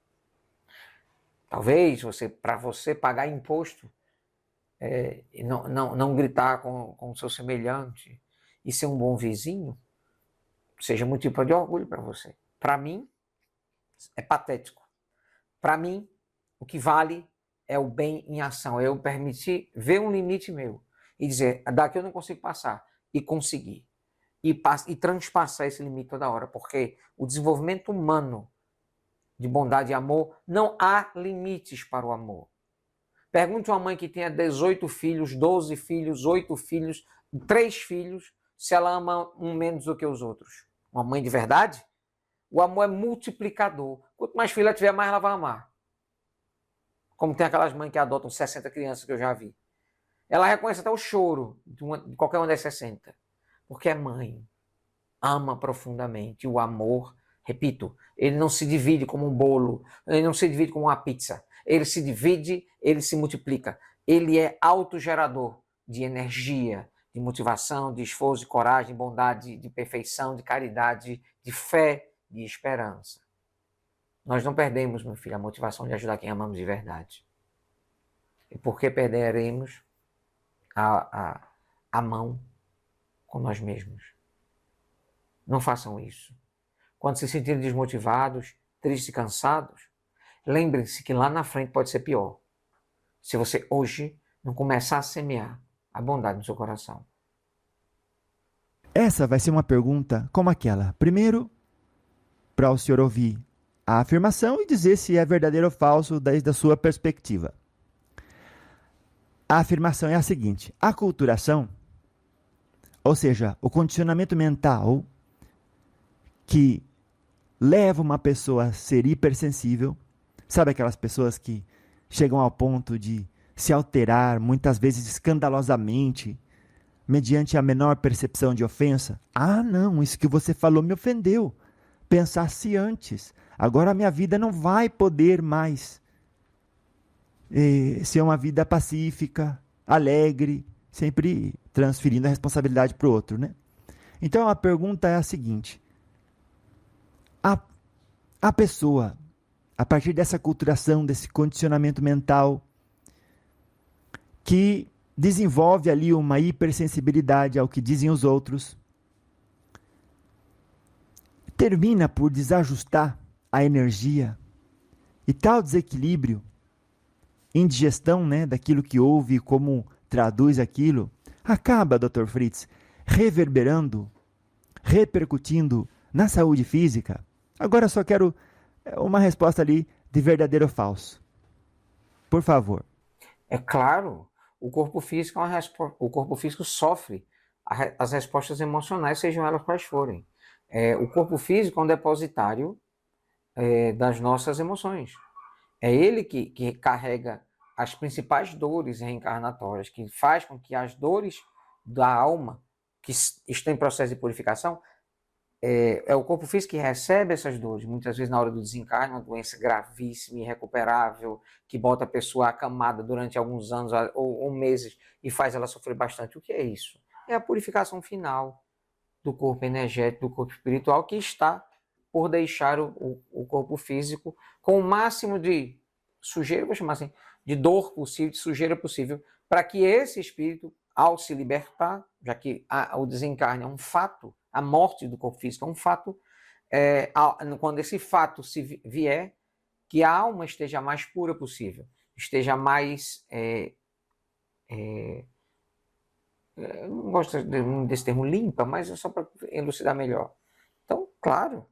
[SPEAKER 1] Talvez para você pagar imposto, e não gritar com o seu semelhante e ser um bom vizinho, seja motivo de orgulho para você. Para mim, é patético. Para mim, o que vale é o bem em ação. É eu permitir ver um limite meu e dizer, daqui eu não consigo passar, e conseguir. E transpassar esse limite toda hora, porque o desenvolvimento humano de bondade e amor, não há limites para o amor. Pergunte a uma mãe que tenha 18 filhos, 12 filhos, 8 filhos, 3 filhos, se ela ama um menos do que os outros. Uma mãe de verdade? O amor é multiplicador. Quanto mais filha tiver, mais ela vai amar. Como tem aquelas mães que adotam 60 crianças que eu já vi. Ela reconhece até o choro de qualquer uma das 60. Porque é mãe. Ama profundamente. O amor, repito, ele não se divide como um bolo, ele não se divide como uma pizza. Ele se divide, ele se multiplica. Ele é autogerador de energia, de motivação, de esforço, de coragem, de bondade, de perfeição, de caridade, de fé, de esperança. Nós não perdemos, meu filho, a motivação de ajudar quem amamos de verdade. E por que perderemos a mão com nós mesmos? Não façam isso. Quando se sentirem desmotivados, tristes e cansados, lembrem-se que lá na frente pode ser pior. Se você hoje não começar a semear a bondade no seu coração.
[SPEAKER 2] Essa vai ser uma pergunta como aquela. Primeiro, para o senhor ouvir a afirmação e dizer se é verdadeiro ou falso desde a sua perspectiva. A afirmação é a seguinte: a aculturação, ou seja, o condicionamento mental que leva uma pessoa a ser hipersensível, sabe aquelas pessoas que chegam ao ponto de se alterar, muitas vezes escandalosamente, mediante a menor percepção de ofensa? Ah, não, isso que você falou me ofendeu. Pensasse antes. Agora a minha vida não vai poder mais ser uma vida pacífica, alegre, sempre transferindo a responsabilidade para o outro, né? Então a pergunta é a seguinte: a pessoa, a partir dessa aculturação, desse condicionamento mental, que desenvolve ali uma hipersensibilidade ao que dizem os outros, termina por desajustar a energia, e tal desequilíbrio, indigestão, né, daquilo que ouve e como traduz aquilo, acaba, Dr. Fritz, reverberando, repercutindo na saúde física. Agora só quero uma resposta ali de verdadeiro ou falso. Por favor.
[SPEAKER 1] É claro, o corpo físico sofre as respostas emocionais, sejam elas quais forem. O corpo físico é um depositário das nossas emoções. É ele que carrega as principais dores reencarnatórias, que faz com que as dores da alma, que estão em processo de purificação, é o corpo físico que recebe essas dores, muitas vezes na hora do desencarne, uma doença gravíssima, irrecuperável, que bota a pessoa acamada durante alguns anos ou meses e faz ela sofrer bastante. O que é isso? É a purificação final do corpo energético, do corpo espiritual, que está por deixar o corpo físico com o máximo de sujeira, vou chamar assim, de dor possível, de sujeira possível, para que esse espírito, ao se libertar, já que o desencarne é um fato, a morte do corpo físico é um fato, quando esse fato se vier, que a alma esteja mais pura possível, esteja mais... eu não gosto desse termo limpa, mas é só para elucidar melhor. Então, claro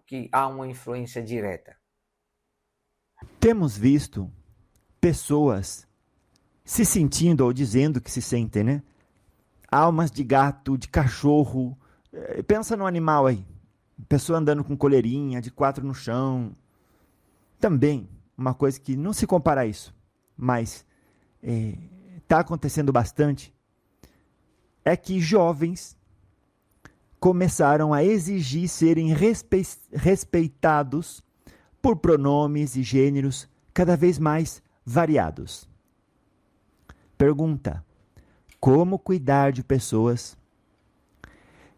[SPEAKER 1] que há uma influência direta.
[SPEAKER 2] Temos visto pessoas se sentindo ou dizendo que se sentem, né? Almas de gato, de cachorro. Pensa no animal aí. Pessoa andando com coleirinha, de 4 no chão. Também, uma coisa que não se compara a isso, mas está acontecendo bastante, é que jovens começaram a exigir serem respeitados por pronomes e gêneros cada vez mais variados. Pergunta: como cuidar de pessoas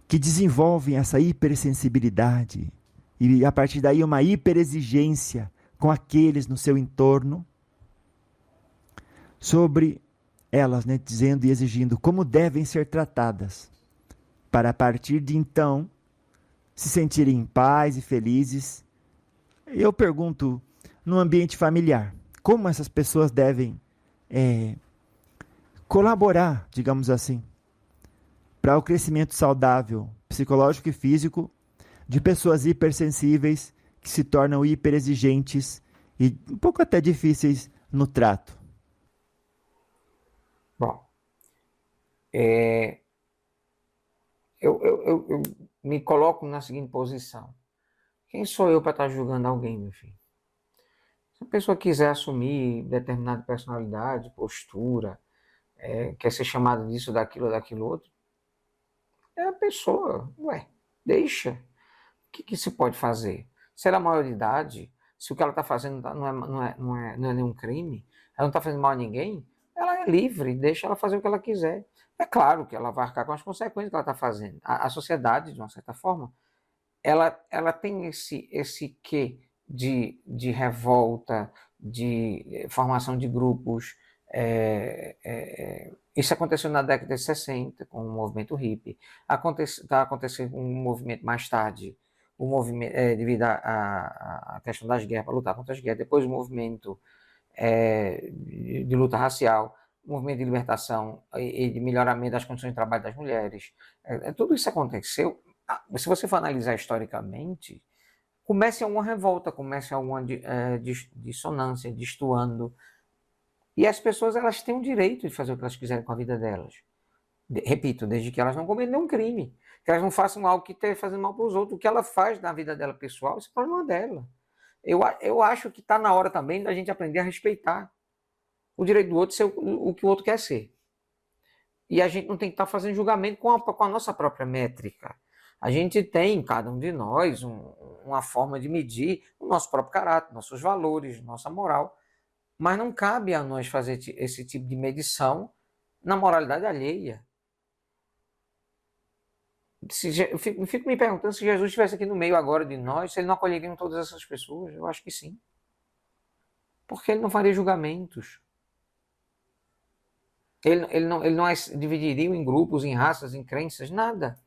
[SPEAKER 2] que desenvolvem essa hipersensibilidade e, a partir daí, uma hiperexigência com aqueles no seu entorno sobre elas, né, dizendo e exigindo como devem ser tratadas, para a partir de então se sentirem em paz e felizes. Eu pergunto, no ambiente familiar, como essas pessoas devem colaborar, digamos assim, para o crescimento saudável, psicológico e físico, de pessoas hipersensíveis que se tornam hiperexigentes e um pouco até difíceis no trato.
[SPEAKER 1] Bom, eu me coloco na seguinte posição. Quem sou eu para estar julgando alguém, meu filho? Se a pessoa quiser assumir determinada personalidade, postura, quer ser chamada disso, daquilo, daquilo outro, é a pessoa, deixa. O que se pode fazer? Se ela é maior de idade, se o que ela está fazendo não é nenhum crime, ela não está fazendo mal a ninguém, ela é livre, deixa ela fazer o que ela quiser. É claro que ela vai arcar com as consequências que ela está fazendo. A sociedade, de uma certa forma, ela tem esse quê de revolta, de formação de grupos. Isso aconteceu na década de 60, com o movimento hippie. Está acontecendo um movimento mais tarde, o movimento, devido à questão das guerras, para lutar contra as guerras. Depois o movimento de luta racial, o movimento de libertação e de melhoramento das condições de trabalho das mulheres. Tudo isso aconteceu. Se você for analisar historicamente, começa alguma revolta, começa alguma dissonância, destoando. E as pessoas, elas têm o direito de fazer o que elas quiserem com a vida delas. Repito, desde que elas não cometam nenhum crime, que elas não façam algo que esteja fazendo mal para os outros. O que ela faz na vida dela pessoal, esse é o problema dela. Eu acho que está na hora também da gente aprender a respeitar o direito do outro ser o que o outro quer ser. E a gente não tem que estar fazendo julgamento com a nossa própria métrica. A gente tem, cada um de nós, uma forma de medir o nosso próprio caráter, nossos valores, nossa moral. Mas não cabe a nós fazer esse tipo de medição na moralidade alheia. Eu fico me perguntando se Jesus estivesse aqui no meio agora de nós, se ele não acolheria todas essas pessoas. Eu acho que sim. Porque ele não faria julgamentos. Ele não as dividiria em grupos, em raças, em crenças, nada.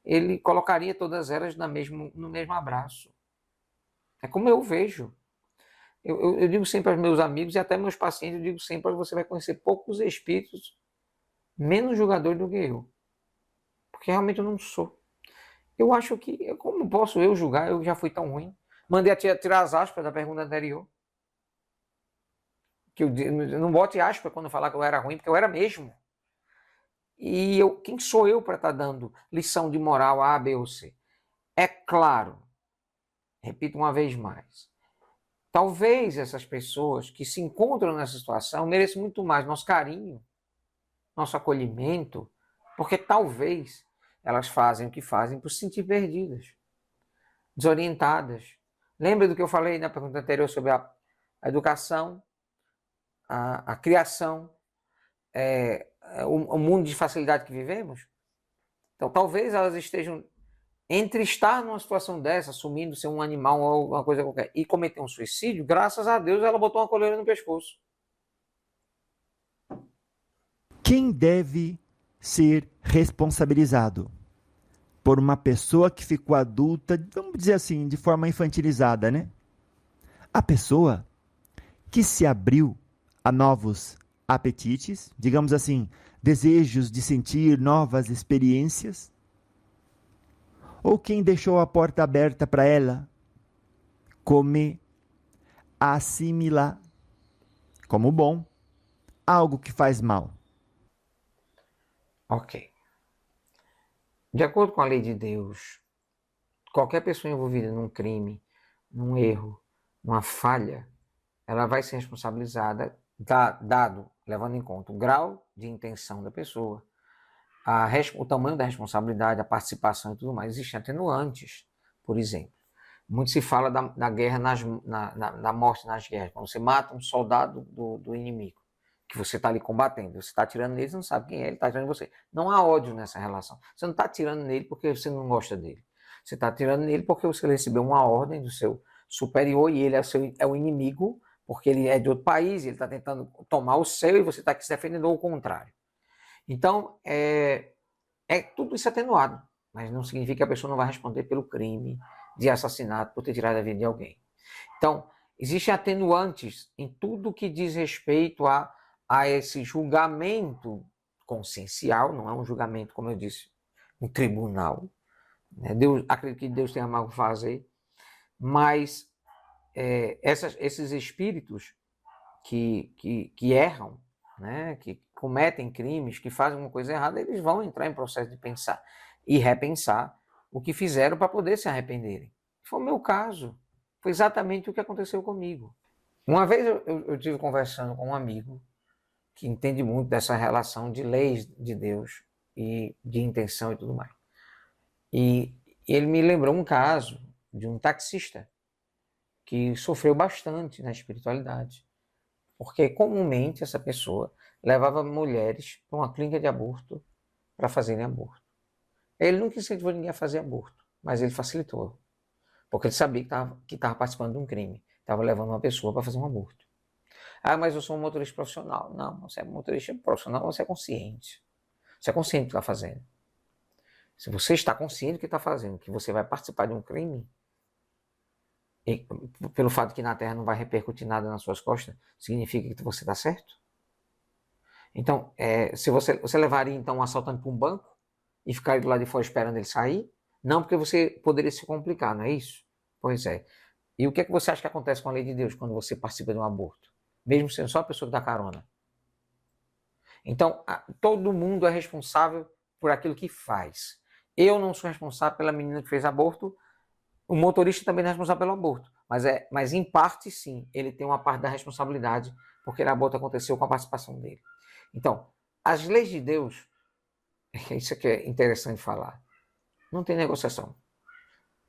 [SPEAKER 1] Ele colocaria todas elas no mesmo abraço. É como eu vejo. Eu digo sempre aos meus amigos e até meus pacientes, eu digo sempre que você vai conhecer poucos espíritos menos julgadores do que eu. Porque realmente eu não sou. Eu acho que, como posso eu julgar? Eu já fui tão ruim. Mandei tirar as aspas da pergunta anterior. Que eu não bote aspas quando eu falar que eu era ruim, porque eu era mesmo. E quem sou eu para estar dando lição de moral A, B ou C? É claro, repito uma vez mais, talvez essas pessoas que se encontram nessa situação mereçam muito mais nosso carinho, nosso acolhimento, porque talvez elas fazem o que fazem por se sentir perdidas, desorientadas. Lembra do que eu falei na pergunta anterior sobre a educação, a criação, o mundo de facilidade que vivemos? Então, talvez elas estejam entre estar numa situação dessa, assumindo ser um animal ou alguma coisa qualquer, e cometer um suicídio, graças a Deus ela botou uma coleira no pescoço.
[SPEAKER 2] Quem deve ser responsabilizado por uma pessoa que ficou adulta, vamos dizer assim, de forma infantilizada, né? A pessoa que se abriu a novos apetites, digamos assim, desejos de sentir novas experiências, ou quem deixou a porta aberta para ela comer, assimilar como bom algo que faz mal.
[SPEAKER 1] Ok. De acordo com a lei de Deus, qualquer pessoa envolvida num crime, num erro, numa falha, ela vai ser responsabilizada, dado, levando em conta o grau de intenção da pessoa, o tamanho da responsabilidade, a participação e tudo mais. Existem atenuantes, por exemplo. Muito se fala da guerra, da morte nas guerras. Quando você mata um soldado do inimigo, que você está ali combatendo, você está atirando nele, você não sabe quem é, ele está atirando em você. Não há ódio nessa relação. Você não está atirando nele porque você não gosta dele. Você está atirando nele porque você recebeu uma ordem do seu superior e ele é o inimigo, porque ele é de outro país, ele está tentando tomar o seu e você está aqui se defendendo ao contrário. Então, é tudo isso atenuado, mas não significa que a pessoa não vai responder pelo crime de assassinato por ter tirado a vida de alguém. Então, existem atenuantes em tudo que diz respeito a esse julgamento consciencial, não é um julgamento, como eu disse, um tribunal. Né? Acredito que Deus tenha mal fazer, mas esses espíritos que erram, né, que cometem crimes, que fazem uma coisa errada, eles vão entrar em processo de pensar e repensar o que fizeram para poder se arrependerem. Foi o meu caso. Foi exatamente o que aconteceu comigo. Uma vez eu estive conversando com um amigo que entende muito dessa relação de leis de Deus e de intenção e tudo mais. E ele me lembrou um caso de um taxista que sofreu bastante na espiritualidade. Porque comumente essa pessoa levava mulheres para uma clínica de aborto para fazerem aborto. Ele nunca incentivou ninguém a fazer aborto, mas ele facilitou. Porque ele sabia que estava participando de um crime. Estava levando uma pessoa para fazer um aborto. Ah, mas eu sou um motorista profissional. Não, você é motorista profissional, você é consciente. Você é consciente do que está fazendo. Se você está consciente do que está fazendo, que você vai participar de um crime, e, pelo fato que na Terra não vai repercutir nada nas suas costas, significa que você está certo? Então, se você levaria então um assaltante para um banco e ficaria do lado de fora esperando ele sair? Não, porque você poderia se complicar, não é isso? Pois é. E o que é que você acha que acontece com a lei de Deus quando você participa de um aborto? Mesmo sendo só a pessoa que dá carona. Então, todo mundo é responsável por aquilo que faz. Eu não sou responsável pela menina que fez aborto, o motorista também não é responsável pelo aborto. Mas em parte, sim, ele tem uma parte da responsabilidade, porque o aborto aconteceu com a participação dele. Então, as leis de Deus, isso aqui é interessante falar, não tem negociação.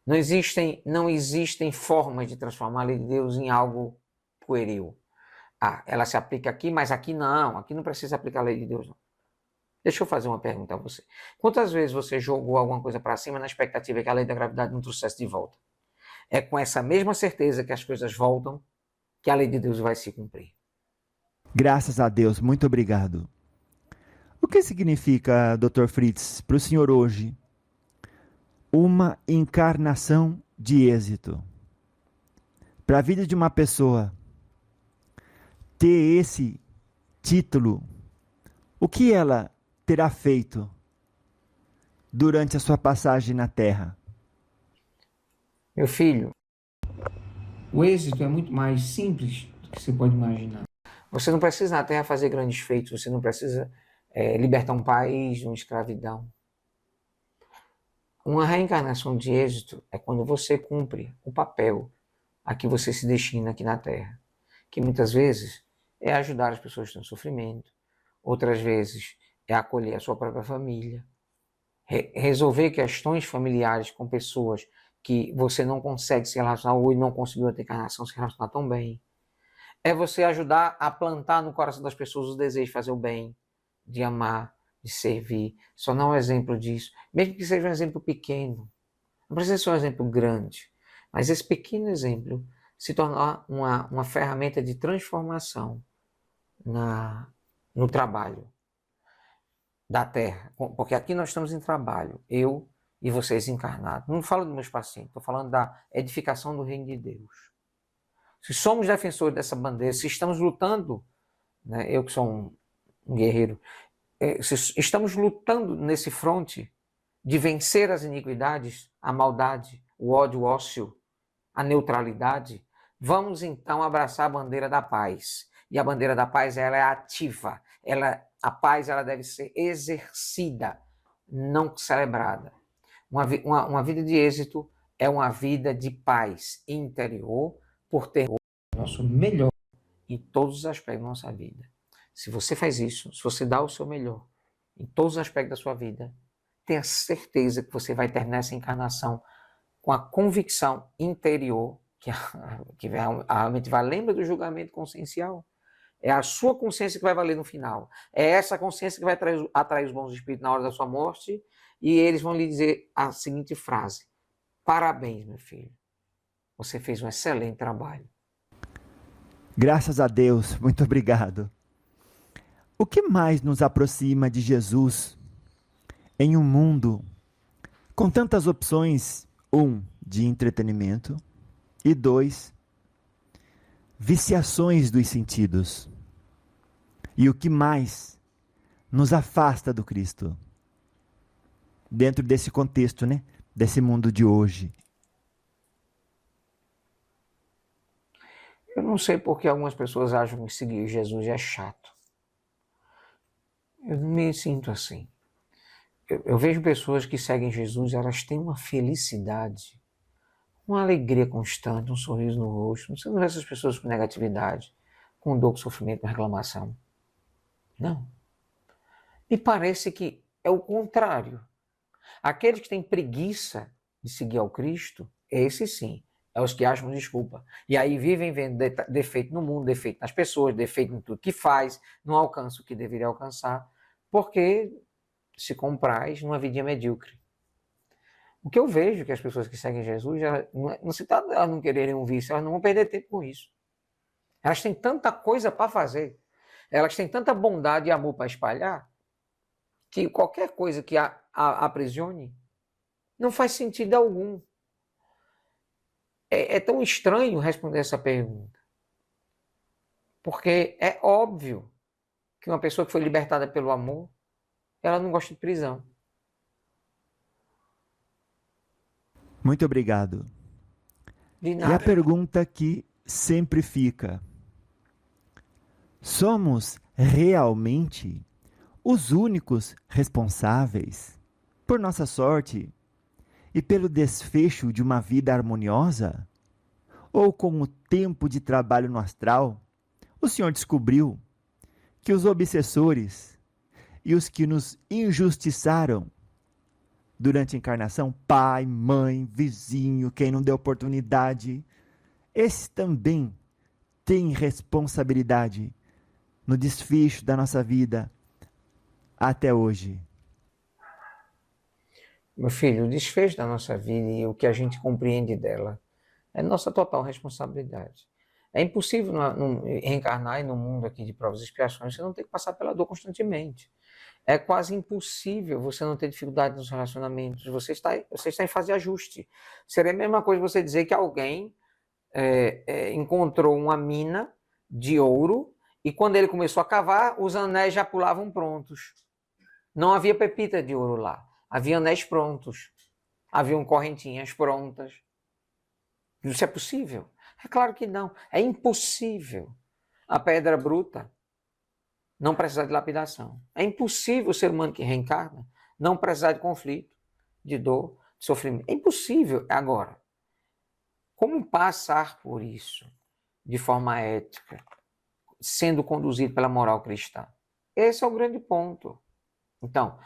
[SPEAKER 1] Não existem formas de transformar a lei de Deus em algo pueril. Ela se aplica aqui, mas aqui não precisa aplicar a lei de Deus, não. Deixa eu fazer uma pergunta a você. Quantas vezes você jogou alguma coisa para cima na expectativa que a lei da gravidade não trouxesse de volta? É com essa mesma certeza que as coisas voltam que a lei de Deus vai se cumprir.
[SPEAKER 2] Graças a Deus, muito obrigado. O que significa, Dr. Fritz, para o senhor hoje, uma encarnação de êxito? Para a vida de uma pessoa ter esse título, o que ela terá feito durante a sua passagem na Terra?
[SPEAKER 1] Meu filho, o êxito é muito mais simples do que você pode imaginar. Você não precisa na Terra fazer grandes feitos, você não precisa libertar um país de uma escravidão. Uma reencarnação de êxito é quando você cumpre o papel a que você se destina aqui na Terra, que muitas vezes é ajudar as pessoas que estão em sofrimento, outras vezes é acolher a sua própria família, resolver questões familiares com pessoas que você não consegue se relacionar ou não conseguiu ter encarnação se relacionar tão bem. É você ajudar a plantar no coração das pessoas o desejo de fazer o bem, de amar, de servir. Só não é um exemplo disso. Mesmo que seja um exemplo pequeno, Não precisa ser um exemplo grande, mas esse pequeno exemplo se tornar uma ferramenta de transformação no trabalho da Terra. Porque aqui nós estamos em trabalho, eu e vocês encarnados. Não falo dos meus pacientes, estou falando da edificação do reino de Deus. Se somos defensores dessa bandeira, se estamos lutando, né, eu que sou um guerreiro, se estamos lutando nesse fronte de vencer as iniquidades, a maldade, o ódio, o ócio, a neutralidade, vamos então abraçar a bandeira da paz. E a bandeira da paz, ela é ativa. A paz, ela deve ser exercida, não celebrada. Uma vida de êxito é uma vida de paz interior, por ter o nosso melhor em todos os aspectos da nossa vida. Se você faz isso, se você dá o seu melhor em todos os aspectos da sua vida, tenha certeza que você vai terminar essa encarnação com a convicção interior, que realmente vai, lembra do julgamento consciencial? É a sua consciência que vai valer no final. É essa consciência que vai atrair os bons espíritos na hora da sua morte, e eles vão lhe dizer a seguinte frase: parabéns, meu filho. Você fez um excelente trabalho.
[SPEAKER 2] Graças a Deus, muito obrigado. O que mais nos aproxima de Jesus em um mundo com tantas opções, de entretenimento, e 2, viciações dos sentidos? E o que mais nos afasta do Cristo? Dentro desse contexto, né? Desse mundo de hoje.
[SPEAKER 1] Eu não sei porque algumas pessoas acham que seguir Jesus é chato. Eu não me sinto assim. Eu vejo pessoas que seguem Jesus, elas têm uma felicidade, uma alegria constante, um sorriso no rosto. Você não vê essas pessoas com negatividade, com dor, com sofrimento, com reclamação. Não. Me parece que é o contrário. Aqueles que têm preguiça de seguir ao Cristo, esses sim, é os que acham desculpa. E aí vivem vendo defeito no mundo, defeito nas pessoas, defeito em tudo que faz, não alcança o que deveria alcançar, porque se compraz numa vidinha medíocre. O que eu vejo que as pessoas que seguem Jesus, não se trata de elas não quererem um vício, elas não vão perder tempo com isso. Elas têm tanta coisa para fazer, elas têm tanta bondade e amor para espalhar, que qualquer coisa que a aprisione não faz sentido algum. É tão estranho responder essa pergunta. Porque é óbvio que uma pessoa que foi libertada pelo amor, ela não gosta de prisão.
[SPEAKER 2] Muito obrigado.
[SPEAKER 1] De nada.
[SPEAKER 2] E a pergunta que sempre fica: somos realmente os únicos responsáveis por nossa sorte e pelo desfecho de uma vida harmoniosa? Ou com o tempo de trabalho no astral, o senhor descobriu que os obsessores e os que nos injustiçaram durante a encarnação, pai, mãe, vizinho, quem não deu oportunidade, esses também têm responsabilidade no desfecho da nossa vida até hoje?
[SPEAKER 1] Meu filho, o desfecho da nossa vida e o que a gente compreende dela é nossa total responsabilidade. É impossível reencarnar no mundo aqui de provas e expiações, você não tem que passar pela dor constantemente. É quase impossível você não ter dificuldade nos relacionamentos, você está em fase de ajuste. Seria a mesma coisa você dizer que alguém encontrou uma mina de ouro e quando ele começou a cavar, os anéis já pulavam prontos. Não havia pepita de ouro lá, havia anéis prontos, haviam correntinhas prontas. Isso é possível? É claro que não, é impossível. A pedra bruta não precisar de lapidação. É impossível o ser humano que reencarna não precisar de conflito, de dor, de sofrimento. É impossível. Agora, como passar por isso de forma ética, sendo conduzido pela moral cristã? Esse é o grande ponto. Então,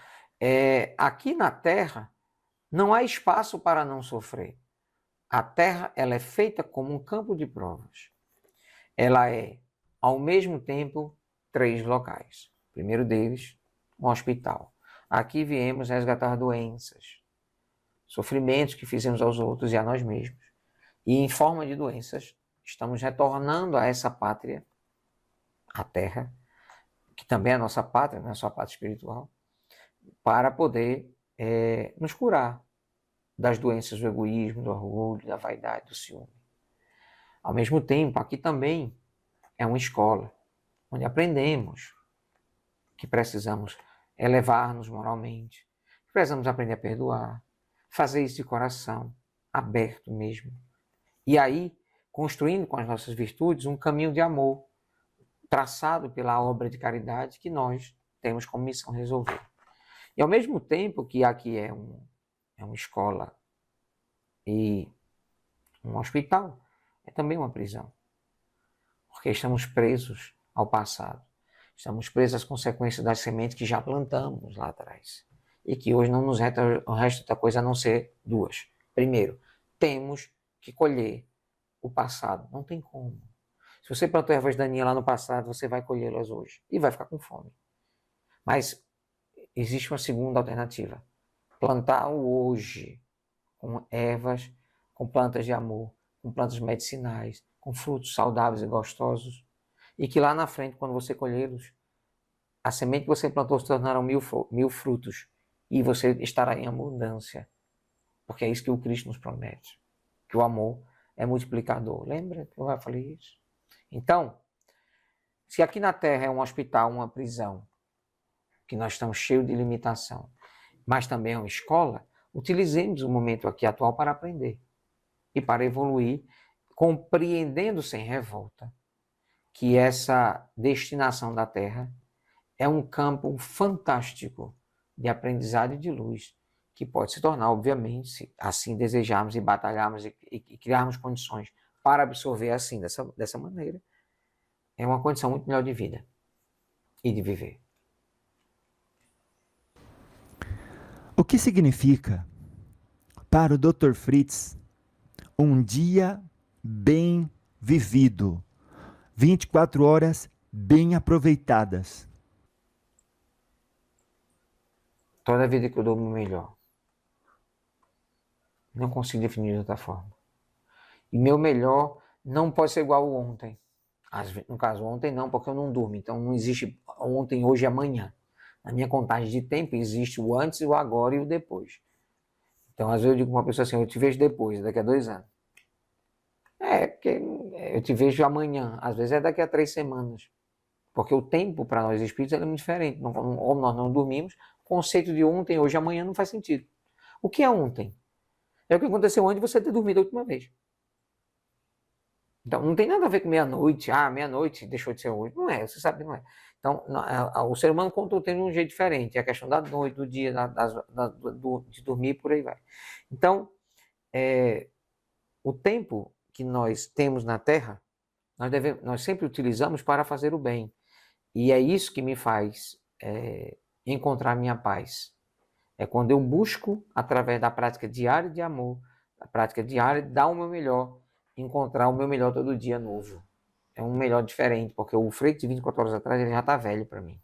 [SPEAKER 1] aqui na Terra, não há espaço para não sofrer. A Terra, ela é feita como um campo de provas. Ela é, ao mesmo tempo, 3 locais. O primeiro deles, um hospital. Aqui viemos resgatar doenças, sofrimentos que fizemos aos outros e a nós mesmos. E em forma de doenças, estamos retornando a essa pátria, a Terra, que também é a nossa pátria, não é só a pátria espiritual, para poder nos curar das doenças do egoísmo, do orgulho, da vaidade, do ciúme. Ao mesmo tempo, aqui também é uma escola, onde aprendemos que precisamos elevar-nos moralmente, que precisamos aprender a perdoar, fazer isso de coração, aberto mesmo. E aí, construindo com as nossas virtudes um caminho de amor, traçado pela obra de caridade que nós temos como missão resolver. E ao mesmo tempo que aqui é uma escola e um hospital, é também uma prisão. Porque estamos presos ao passado. Estamos presos às consequências das sementes que já plantamos lá atrás. E que hoje não nos resta o resto da coisa a não ser duas. Primeiro, temos que colher o passado. Não tem como. Se você plantou ervas daninhas lá no passado, você vai colhê-las hoje. E vai ficar com fome. Mas existe uma segunda alternativa. Plantar o hoje com ervas, com plantas de amor, com plantas medicinais, com frutos saudáveis e gostosos. E que lá na frente, quando você colhê-los, a semente que você plantou se tornarão mil frutos. E você estará em abundância. Porque é isso que o Cristo nos promete. Que o amor é multiplicador. Lembra que eu já falei isso? Então, se aqui na Terra é um hospital, uma prisão, que nós estamos cheios de limitação, mas também é uma escola, utilizemos o momento aqui atual para aprender e para evoluir, compreendendo sem revolta que essa destinação da Terra é um campo fantástico de aprendizado e de luz, que pode se tornar, obviamente, se assim desejarmos e batalharmos e criarmos condições para absorver assim, dessa maneira, é uma condição muito melhor de vida e de viver.
[SPEAKER 2] O que significa, para o Dr. Fritz, um dia bem vivido, 24 horas bem aproveitadas?
[SPEAKER 1] Toda a vida que eu dou o meu melhor. Não consigo definir de outra forma. E meu melhor não pode ser igual ao ontem. No caso, ontem não, porque eu não durmo. Então não existe ontem, hoje e amanhã. Na minha contagem de tempo existe o antes, o agora e o depois. Então às vezes eu digo para uma pessoa assim, eu te vejo depois, daqui a 2 anos. Porque eu te vejo amanhã. Às vezes é daqui a 3 semanas. Porque o tempo para nós espíritos é muito diferente. Ou nós não dormimos, o conceito de ontem, hoje e amanhã não faz sentido. O que é ontem? É o que aconteceu antes de você ter dormido a última vez. Então, não tem nada a ver com meia-noite. Meia-noite deixou de ser hoje. Não é, você sabe que não é. Então, o ser humano conta o tempo de um jeito diferente. É a questão da noite, do dia, de dormir e por aí vai. Então, o tempo que nós temos na Terra, nós sempre utilizamos para fazer o bem. E é isso que me faz encontrar minha paz. É quando eu busco, através da prática diária de amor, a prática diária de dar o meu melhor, encontrar o meu melhor todo dia novo. É um melhor diferente, porque o Freire de 24 horas atrás ele já está velho para mim.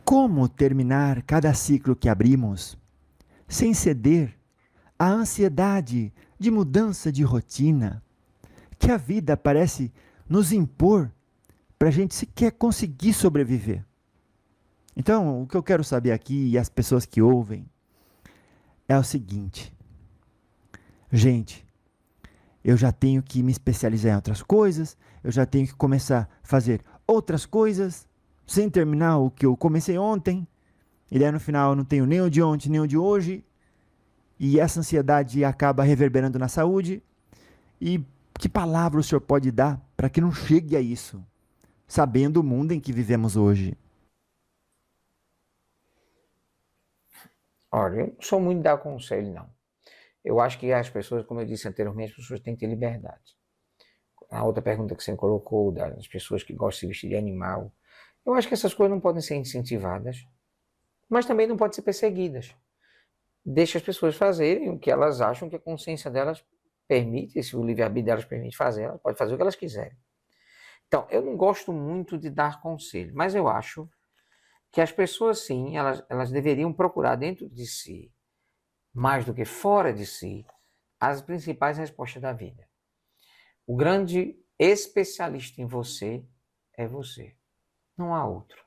[SPEAKER 2] Como terminar cada ciclo que abrimos sem ceder à ansiedade de mudança de rotina que a vida parece nos impor para a gente sequer conseguir sobreviver? Então, o que eu quero saber aqui, e as pessoas que ouvem, é o seguinte. Gente, eu já tenho que me especializar em outras coisas, eu já tenho que começar a fazer outras coisas, sem terminar o que eu comecei ontem, e daí no final eu não tenho nem o de ontem, nem o de hoje, e essa ansiedade acaba reverberando na saúde. E que palavra o senhor pode dar para que não chegue a isso, sabendo o mundo em que vivemos hoje?
[SPEAKER 1] Olha, eu não sou muito de dar conselho, não. Eu acho que as pessoas, como eu disse anteriormente, as pessoas têm que ter liberdade. A outra pergunta que você colocou, das pessoas que gostam de se vestir de animal, eu acho que essas coisas não podem ser incentivadas, mas também não podem ser perseguidas. Deixa as pessoas fazerem o que elas acham que a consciência delas permite, se o livre-arbítrio delas permite fazer, elas podem fazer o que elas quiserem. Então, eu não gosto muito de dar conselho, mas eu acho que as pessoas, sim, elas deveriam procurar dentro de si mais do que fora de si, as principais respostas da vida. O grande especialista em você é você. Não há outro.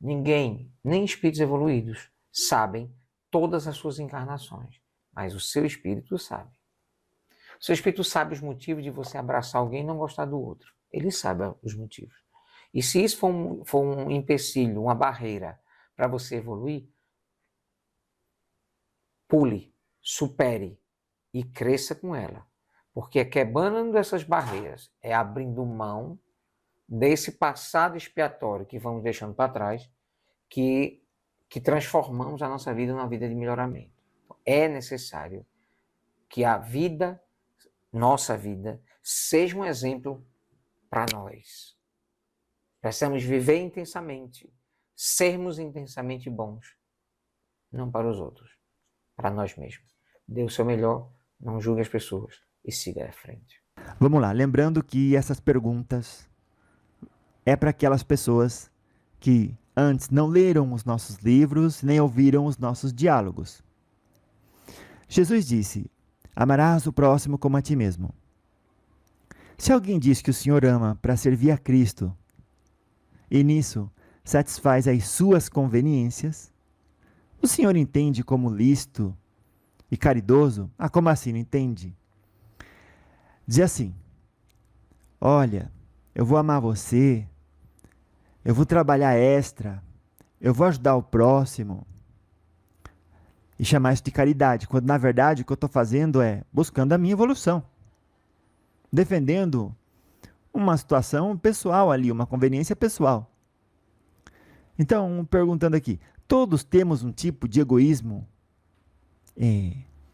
[SPEAKER 1] Ninguém, nem espíritos evoluídos, sabem todas as suas encarnações, mas o seu espírito sabe. O seu espírito sabe os motivos de você abraçar alguém e não gostar do outro. Ele sabe os motivos. E se isso for um empecilho, uma barreira para você evoluir, pule, supere e cresça com ela. Porque é quebrando essas barreiras, é abrindo mão desse passado expiatório que vamos deixando para trás, que transformamos a nossa vida numa vida de melhoramento. É necessário que a vida, nossa vida, seja um exemplo para nós. Precisamos viver intensamente, sermos intensamente bons, não para os outros, para nós mesmos. Dê o seu melhor, não julgue as pessoas e siga à frente.
[SPEAKER 2] Vamos lá, lembrando que essas perguntas é para aquelas pessoas que antes não leram os nossos livros nem ouviram os nossos diálogos. Jesus disse: amarás o próximo como a ti mesmo. Se alguém diz que o Senhor ama para servir a Cristo e nisso satisfaz as suas conveniências, o Senhor entende como lícito e caridoso? Ah, como assim não entende? Diz assim: olha, eu vou amar você, eu vou trabalhar extra, eu vou ajudar o próximo, e chamar isso de caridade, quando na verdade o que eu estou fazendo é buscando a minha evolução, defendendo uma situação pessoal ali, uma conveniência pessoal. Então, perguntando aqui, todos temos um tipo de egoísmo,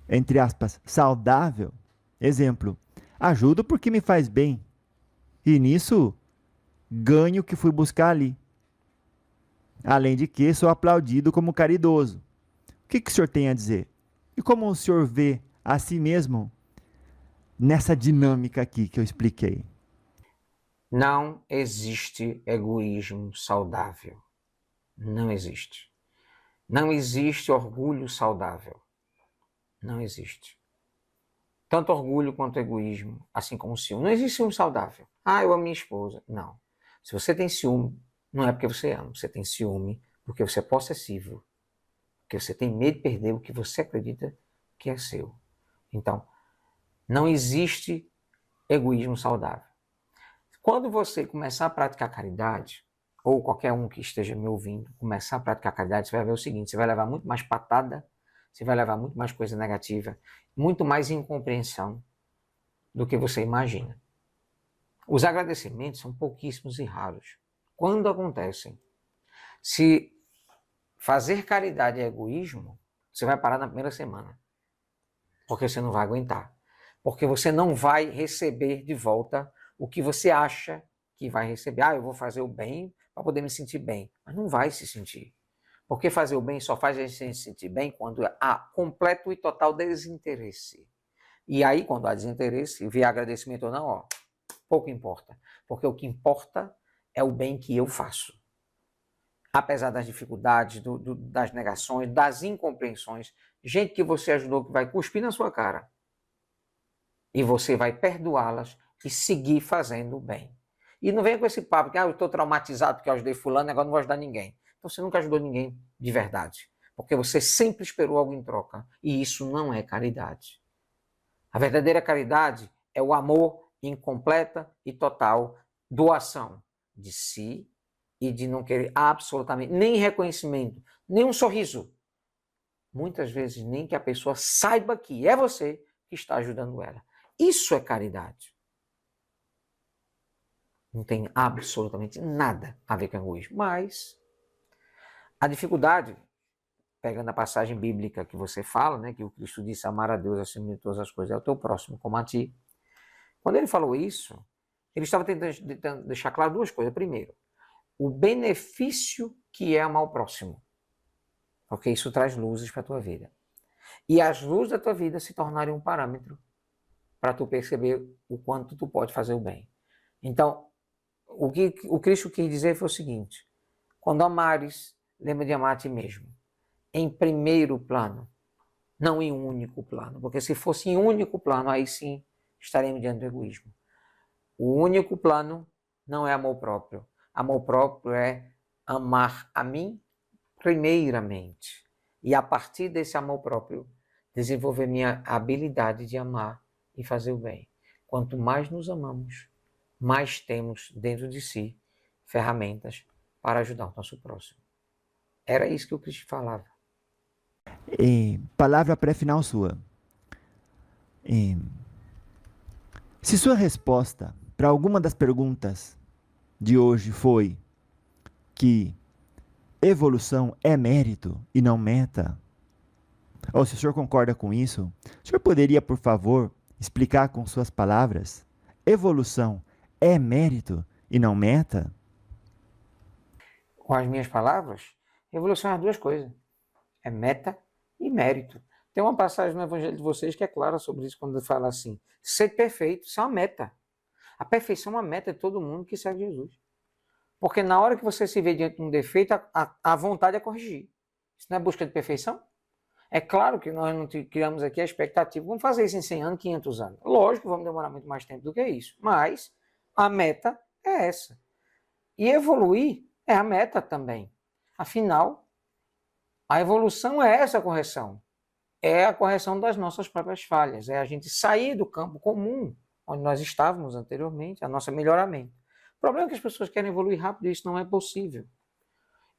[SPEAKER 2] entre aspas, saudável? Exemplo, ajudo porque me faz bem, e nisso ganho o que fui buscar ali. Além de que sou aplaudido como caridoso. O que o senhor tem a dizer? E como o senhor vê a si mesmo nessa dinâmica aqui que eu expliquei?
[SPEAKER 1] Não existe egoísmo saudável. Não existe. Não existe orgulho saudável. Não existe. Tanto orgulho quanto egoísmo, assim como ciúme. Não existe ciúme saudável. Ah, eu amo minha esposa. Não. Se você tem ciúme, não é porque você ama. Você tem ciúme porque você é possessivo. Porque você tem medo de perder o que você acredita que é seu. Então, não existe egoísmo saudável. Quando você começar a praticar caridade, ou qualquer um que esteja me ouvindo começar a praticar caridade, você vai ver o seguinte: você vai levar muito mais patada, você vai levar muito mais coisa negativa, muito mais incompreensão do que você imagina. Os agradecimentos são pouquíssimos e raros. Quando acontecem, se fazer caridade é egoísmo, você vai parar na primeira semana. Porque você não vai aguentar. Porque você não vai receber de volta o que você acha que vai receber. Ah, eu vou fazer o bem para poder me sentir bem. Mas não vai se sentir. Porque fazer o bem só faz a gente se sentir bem quando há completo e total desinteresse. E aí, quando há desinteresse, vier agradecimento ou não, ó, pouco importa. Porque o que importa é o bem que eu faço. Apesar das dificuldades, das negações, das incompreensões, gente que você ajudou que vai cuspir na sua cara. E você vai perdoá-las e seguir fazendo o bem. E não venha com esse papo que eu estou traumatizado porque eu ajudei fulano, agora não vou ajudar ninguém. Então você nunca ajudou ninguém de verdade. Porque você sempre esperou algo em troca. E isso não é caridade. A verdadeira caridade é o amor em completa e total doação de si e de não querer absolutamente nem reconhecimento, nem um sorriso. Muitas vezes nem que a pessoa saiba que é você que está ajudando ela. Isso é caridade. Não tem absolutamente nada a ver com egoísmo. Mas a dificuldade, pegando a passagem bíblica que você fala, né, que o Cristo disse amar a Deus acima de todas as coisas, é o teu próximo como a ti. Quando ele falou isso, ele estava tentando deixar claro duas coisas. Primeiro, o benefício que é amar o próximo. Porque isso traz luzes para a tua vida. E as luzes da tua vida se tornarem um parâmetro para tu perceber o quanto tu pode fazer o bem. Então, o que o Cristo quis dizer foi o seguinte: quando amares, lembra de amar a ti mesmo. Em primeiro plano. não em um único plano, porque se fosse em um único plano, aí sim estaremos diante do egoísmo. O único plano não é amor próprio. Amor próprio é amar a mim primeiramente. E a partir desse amor próprio, desenvolver minha habilidade de amar e fazer o bem. Quanto mais nos amamos, mais temos dentro de si ferramentas para ajudar o nosso próximo. Era isso que o Cristo falava.
[SPEAKER 2] Palavra pré-final sua. Se sua resposta para alguma das perguntas de hoje foi que evolução é mérito e não meta, ou se o senhor concorda com isso, o senhor poderia, por favor, explicar com suas palavras: evolução é mérito e não meta?
[SPEAKER 1] Com as minhas palavras, evolução é as duas coisas. É meta e mérito. Tem uma passagem no Evangelho de vocês que é clara sobre isso, quando fala assim: ser perfeito, isso é uma meta. A perfeição é uma meta de todo mundo que segue Jesus. Porque na hora que você se vê diante de um defeito, a vontade é corrigir. Isso não é busca de perfeição? É claro que nós não criamos aqui a expectativa, vamos fazer isso em 100 anos, 500 anos. Lógico que vamos demorar muito mais tempo do que isso, mas a meta é essa. E evoluir é a meta também. Afinal, a evolução é essa correção. É a correção das nossas próprias falhas. É a gente sair do campo comum, onde nós estávamos anteriormente, a nosso melhoramento. O problema é que as pessoas querem evoluir rápido e isso não é possível.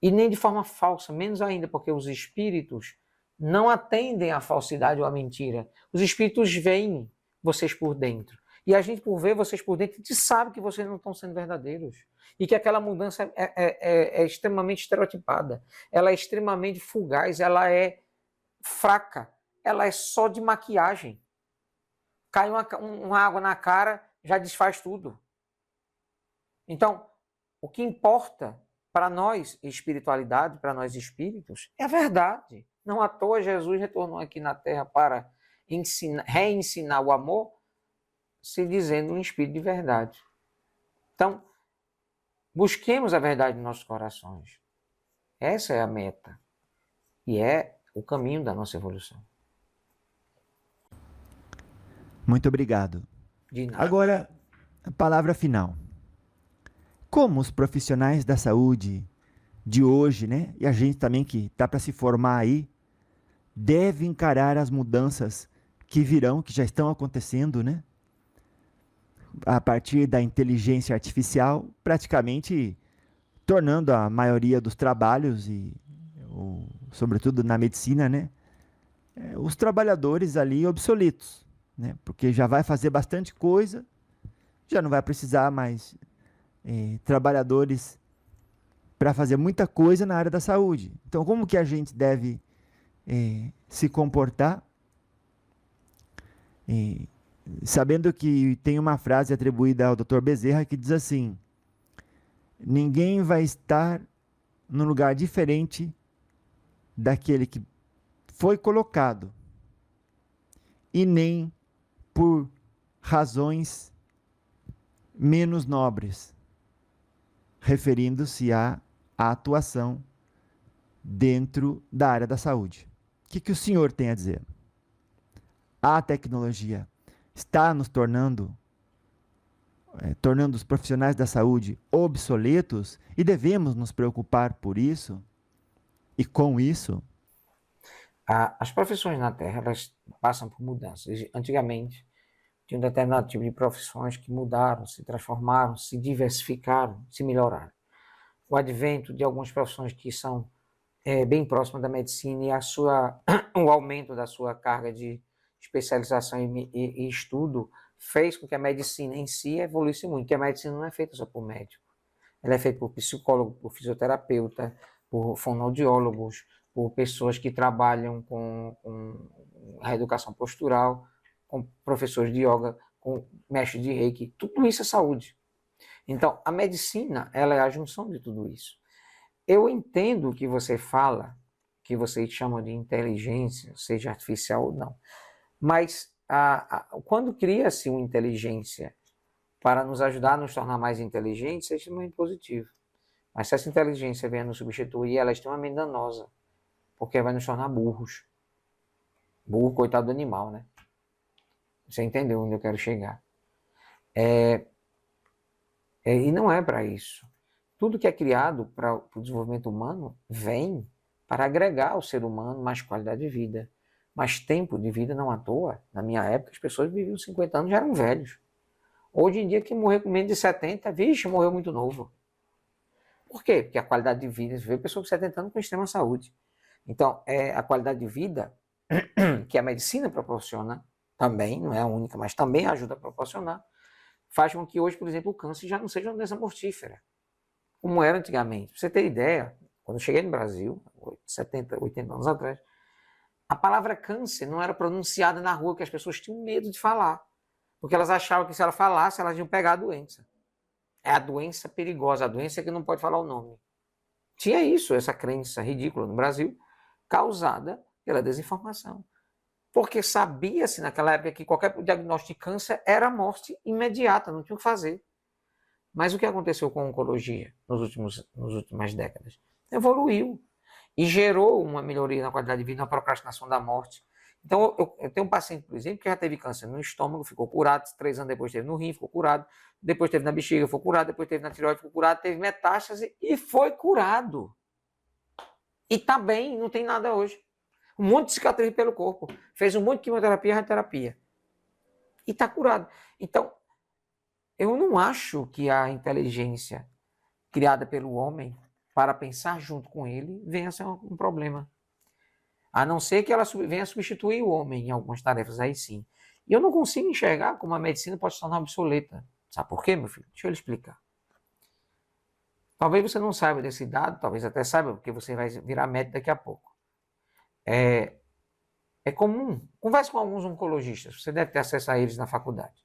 [SPEAKER 1] E nem de forma falsa, menos ainda, porque os espíritos não atendem à falsidade ou à mentira. Os espíritos veem vocês por dentro. E a gente, por ver vocês por dentro, a gente sabe que vocês não estão sendo verdadeiros. E que aquela mudança é extremamente estereotipada. Ela é extremamente fugaz, ela é fraca. Ela é só de maquiagem. Cai uma água na cara, já desfaz tudo. Então, o que importa para nós, espiritualidade, para nós espíritos, é a verdade. Não à toa Jesus retornou aqui na Terra para reensinar o amor, se dizendo um espírito de verdade. Então, busquemos a verdade em nossos corações. Essa é a meta. E é o caminho da nossa evolução.
[SPEAKER 2] Muito obrigado.
[SPEAKER 1] De nada.
[SPEAKER 2] Agora, a palavra final. Como os profissionais da saúde de hoje, né, e a gente também que está para se formar aí, deve encarar as mudanças que virão, que já estão acontecendo, né? A partir da inteligência artificial, praticamente tornando a maioria dos trabalhos, sobretudo na medicina, né, os trabalhadores ali obsoletos, né? Porque já vai fazer bastante coisa, já não vai precisar mais trabalhadores para fazer muita coisa na área da saúde. Então, como que a gente deve se comportar? Sabendo que tem uma frase atribuída ao Dr. Bezerra que diz assim: ninguém vai estar num lugar diferente daquele que foi colocado, e nem por razões menos nobres, referindo-se à atuação dentro da área da saúde. O que o senhor tem a dizer? A tecnologia está nos tornando os profissionais da saúde obsoletos e devemos nos preocupar por isso e com isso?
[SPEAKER 1] As profissões na Terra, elas passam por mudanças. Antigamente, tinha um determinado tipo de profissões que mudaram, se transformaram, se diversificaram, se melhoraram. O advento de algumas profissões que são bem próximas da medicina e o aumento da sua carga de especialização e estudo fez com que a medicina em si evoluísse muito, porque a medicina não é feita só por médico. Ela é feita por psicólogo, por fisioterapeuta, por fonoaudiólogos, por pessoas que trabalham com a educação postural, com professores de yoga, com mestres de reiki. Tudo isso é saúde. Então, a medicina, ela é a junção de tudo isso. Eu entendo o que você fala, que vocês chamam de inteligência, seja artificial ou não. Mas quando cria-se uma inteligência para nos ajudar a nos tornar mais inteligentes, é extremamente positivo. Mas se essa inteligência vier nos substituir, ela é extremamente danosa, porque vai nos tornar burros. Burro, coitado do animal, né? Você entendeu onde eu quero chegar. E não é para isso. Tudo que é criado para o desenvolvimento humano vem para agregar ao ser humano mais qualidade de vida, mais tempo de vida, não à toa. Na minha época, as pessoas viviam 50 anos, já eram velhos. Hoje em dia, quem morreu com menos de 70, vixe, morreu muito novo. Por quê? Porque a qualidade de vida, você vê pessoa com 70 anos com extrema saúde. Então, a qualidade de vida que a medicina proporciona, também, não é a única, mas também ajuda a proporcionar, faz com que hoje, por exemplo, o câncer já não seja uma doença mortífera, como era antigamente. Pra você ter ideia, quando eu cheguei no Brasil, 70, 80 anos atrás, a palavra câncer não era pronunciada na rua, porque as pessoas tinham medo de falar, porque elas achavam que se ela falasse, elas iam pegar a doença. É a doença perigosa, a doença que não pode falar o nome. Tinha isso, essa crença ridícula no Brasil, causada pela desinformação. Porque sabia-se naquela época que qualquer diagnóstico de câncer era morte imediata, não tinha o que fazer. Mas o que aconteceu com a oncologia nas últimas décadas? Evoluiu e gerou uma melhoria na qualidade de vida, na procrastinação da morte. Então, eu tenho um paciente, por exemplo, que já teve câncer no estômago, ficou curado, 3 anos depois teve no rim, ficou curado, depois teve na bexiga, ficou curado, depois teve na tireoide, ficou curado, teve metástase e foi curado. E está bem, não tem nada hoje. Um monte de cicatriz pelo corpo. Fez um monte de quimioterapia, radioterapia. E está curado. Então, eu não acho que a inteligência criada pelo homem para pensar junto com ele venha a ser um problema. A não ser que ela venha substituir o homem em algumas tarefas, aí sim. E eu não consigo enxergar como a medicina pode se tornar obsoleta. Sabe por quê, meu filho? Deixa eu lhe explicar. Talvez você não saiba desse dado, talvez até saiba, porque você vai virar médico daqui a pouco. É comum, converse com alguns oncologistas, você deve ter acesso a eles na faculdade.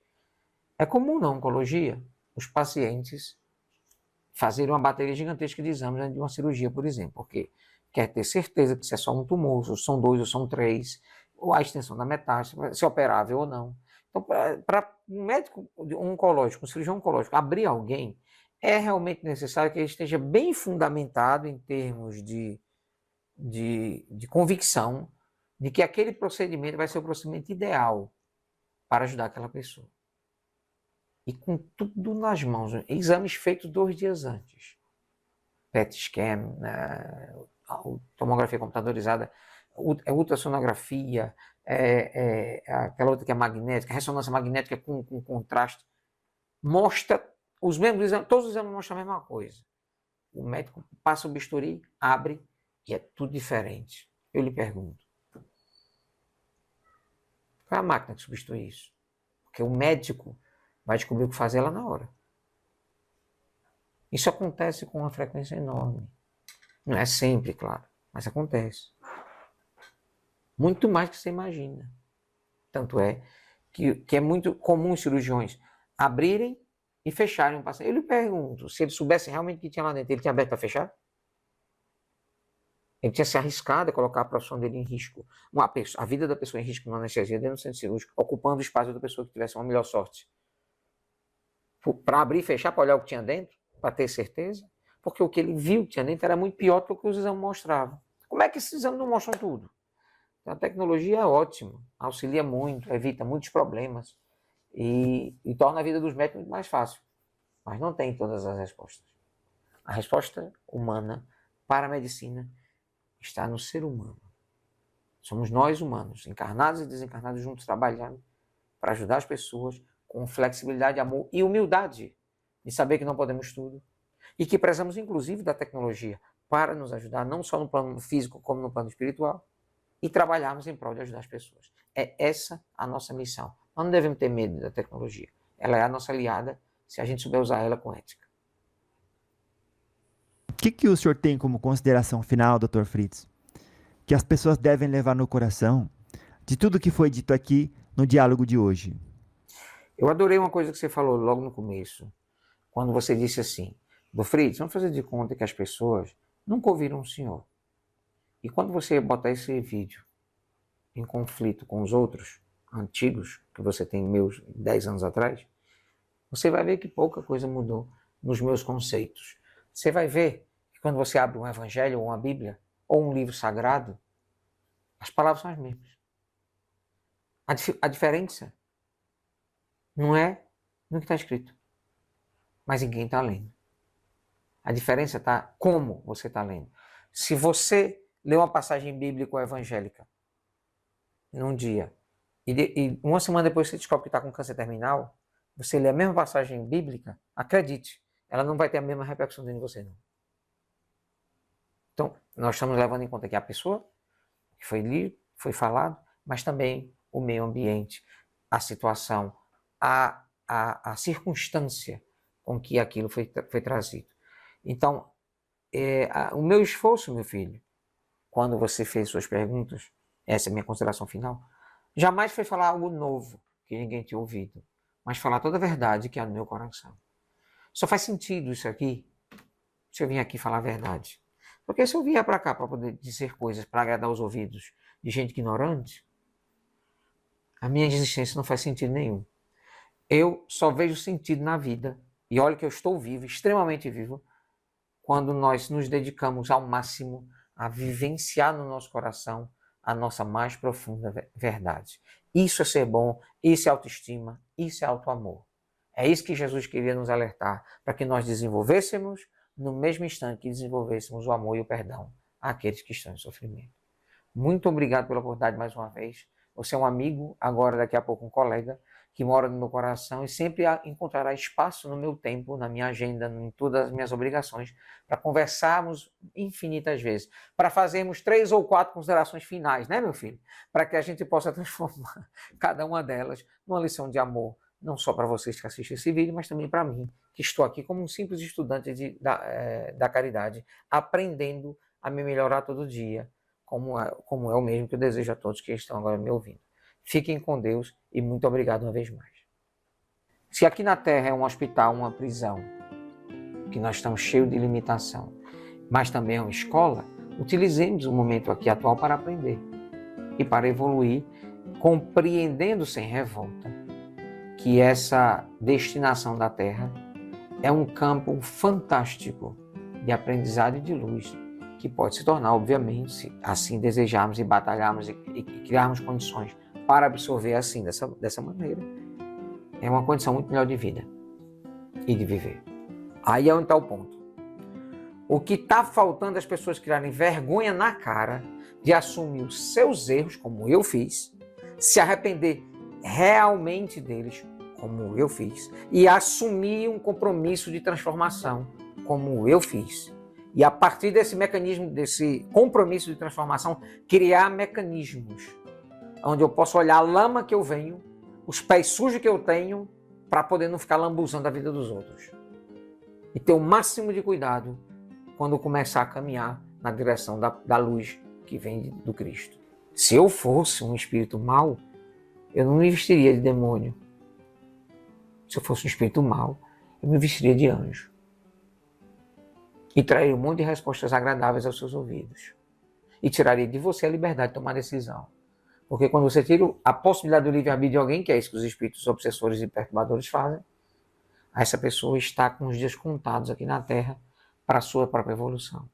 [SPEAKER 1] É comum na oncologia os pacientes fazerem uma bateria gigantesca de exames antes de uma cirurgia, por exemplo, porque quer ter certeza que se é só um tumor, ou são 2, ou são 3, ou a extensão da metástase, se é operável ou não. Então, para um médico oncológico, um cirurgião oncológico, abrir alguém, é realmente necessário que ele esteja bem fundamentado em termos de convicção de que aquele procedimento vai ser o procedimento ideal para ajudar aquela pessoa. E com tudo nas mãos, exames feitos 2 dias antes. PET scan, tomografia computadorizada, ultrassonografia, aquela outra que é magnética, ressonância magnética com contraste, mostra os mesmos exames, todos os exames mostram a mesma coisa. O médico passa o bisturi, abre e é tudo diferente. Eu lhe pergunto, qual é a máquina que substitui isso? Porque o médico vai descobrir o que fazer lá na hora. Isso acontece com uma frequência enorme. Não é sempre, claro, mas acontece. Muito mais do que você imagina. Tanto é que é muito comum os cirurgiões abrirem e fecharem um paciente. Eu lhe pergunto, se eles soubessem realmente o que tinha lá dentro, ele tinha aberto para fechar? Ele tinha se arriscado a colocar a profissão dele em risco, a vida da pessoa em risco na anestesia dentro do centro cirúrgico, ocupando o espaço da pessoa que tivesse uma melhor sorte. Para abrir e fechar, para olhar o que tinha dentro, para ter certeza, porque o que ele viu que tinha dentro era muito pior do que o que os exames mostravam. Como é que esses exames não mostram tudo? Então, a tecnologia é ótima, auxilia muito, evita muitos problemas e torna a vida dos médicos muito mais fácil, mas não tem todas as respostas. A resposta humana para a medicina está no ser humano. Somos nós humanos, encarnados e desencarnados juntos, trabalhando para ajudar as pessoas com flexibilidade, amor e humildade de saber que não podemos tudo e que precisamos inclusive da tecnologia para nos ajudar não só no plano físico como no plano espiritual e trabalharmos em prol de ajudar as pessoas. É essa a nossa missão. Nós não devemos ter medo da tecnologia. Ela é a nossa aliada se a gente souber usar ela com ética.
[SPEAKER 2] O que o senhor tem como consideração final, Dr. Fritz, que as pessoas devem levar no coração de tudo que foi dito aqui no diálogo de hoje?
[SPEAKER 1] Eu adorei uma coisa que você falou logo no começo, quando você disse assim, Dr. Fritz, vamos fazer de conta que as pessoas nunca ouviram o senhor. E quando você botar esse vídeo em conflito com os outros antigos, que você tem meus 10 anos atrás, você vai ver que pouca coisa mudou nos meus conceitos. Você vai ver que quando você abre um evangelho ou uma Bíblia ou um livro sagrado, as palavras são as mesmas. A diferença não é no que está escrito, mas em quem está lendo. A diferença está como você está lendo. Se você lê uma passagem bíblica ou evangélica num dia, e uma semana depois você descobre que está com câncer terminal, você lê a mesma passagem bíblica, acredite, ela não vai ter a mesma repercussão dentro de você, não. Então, nós estamos levando em conta que a pessoa que foi lido, foi falado, mas também o meio ambiente, a situação, a circunstância com que aquilo foi trazido. Então, o meu esforço, meu filho, quando você fez suas perguntas, essa é a minha consideração final, jamais foi falar algo novo que ninguém tinha ouvido, mas falar toda a verdade que há no meu coração. Só faz sentido isso aqui se eu vim aqui falar a verdade. Porque se eu vier para cá para poder dizer coisas para agradar os ouvidos de gente ignorante, a minha existência não faz sentido nenhum. Eu só vejo sentido na vida, e olha que eu estou vivo, extremamente vivo, quando nós nos dedicamos ao máximo a vivenciar no nosso coração a nossa mais profunda verdade. Isso é ser bom, isso é autoestima, isso é autoamor. É isso que Jesus queria nos alertar, para que nós desenvolvêssemos, no mesmo instante que desenvolvêssemos o amor e o perdão àqueles que estão em sofrimento. Muito obrigado pela oportunidade mais uma vez. Você é um amigo, agora daqui a pouco um colega, que mora no meu coração e sempre encontrará espaço no meu tempo, na minha agenda, em todas as minhas obrigações, para conversarmos infinitas vezes, para fazermos 3 ou 4 considerações finais, né, meu filho? Para que a gente possa transformar cada uma delas numa lição de amor, não só para vocês que assistem esse vídeo, mas também para mim, que estou aqui como um simples estudante da caridade, aprendendo a me melhorar todo dia, como é o mesmo que eu desejo a todos que estão agora me ouvindo. Fiquem com Deus e muito obrigado uma vez mais. Se aqui na Terra é um hospital, uma prisão, que nós estamos cheios de limitação, mas também é uma escola, utilizemos o momento aqui atual para aprender e para evoluir, compreendendo sem revolta que essa destinação da Terra é um campo fantástico de aprendizado e de luz, que pode se tornar, obviamente, se assim desejarmos e batalharmos e criarmos condições para absorver assim, dessa maneira, é uma condição muito melhor de vida e de viver. Aí é onde está o ponto. O que está faltando as pessoas criarem vergonha na cara de assumir os seus erros, como eu fiz, se arrepender realmente deles, como eu fiz, e assumir um compromisso de transformação, como eu fiz. E a partir desse mecanismo, desse compromisso de transformação, criar mecanismos onde eu posso olhar a lama que eu venho, os pés sujos que eu tenho, para poder não ficar lambuzando a vida dos outros. E ter o máximo de cuidado quando começar a caminhar na direção da luz que vem do Cristo. Se eu fosse um espírito mau, eu não me vestiria de demônio. Se eu fosse um espírito mau, eu me vestiria de anjo. E traria um monte de respostas agradáveis aos seus ouvidos. E tiraria de você a liberdade de tomar decisão. Porque quando você tira a possibilidade do livre-arbítrio de alguém, que é isso que os espíritos obsessores e perturbadores fazem, essa pessoa está com os dias contados aqui na Terra para a sua própria evolução.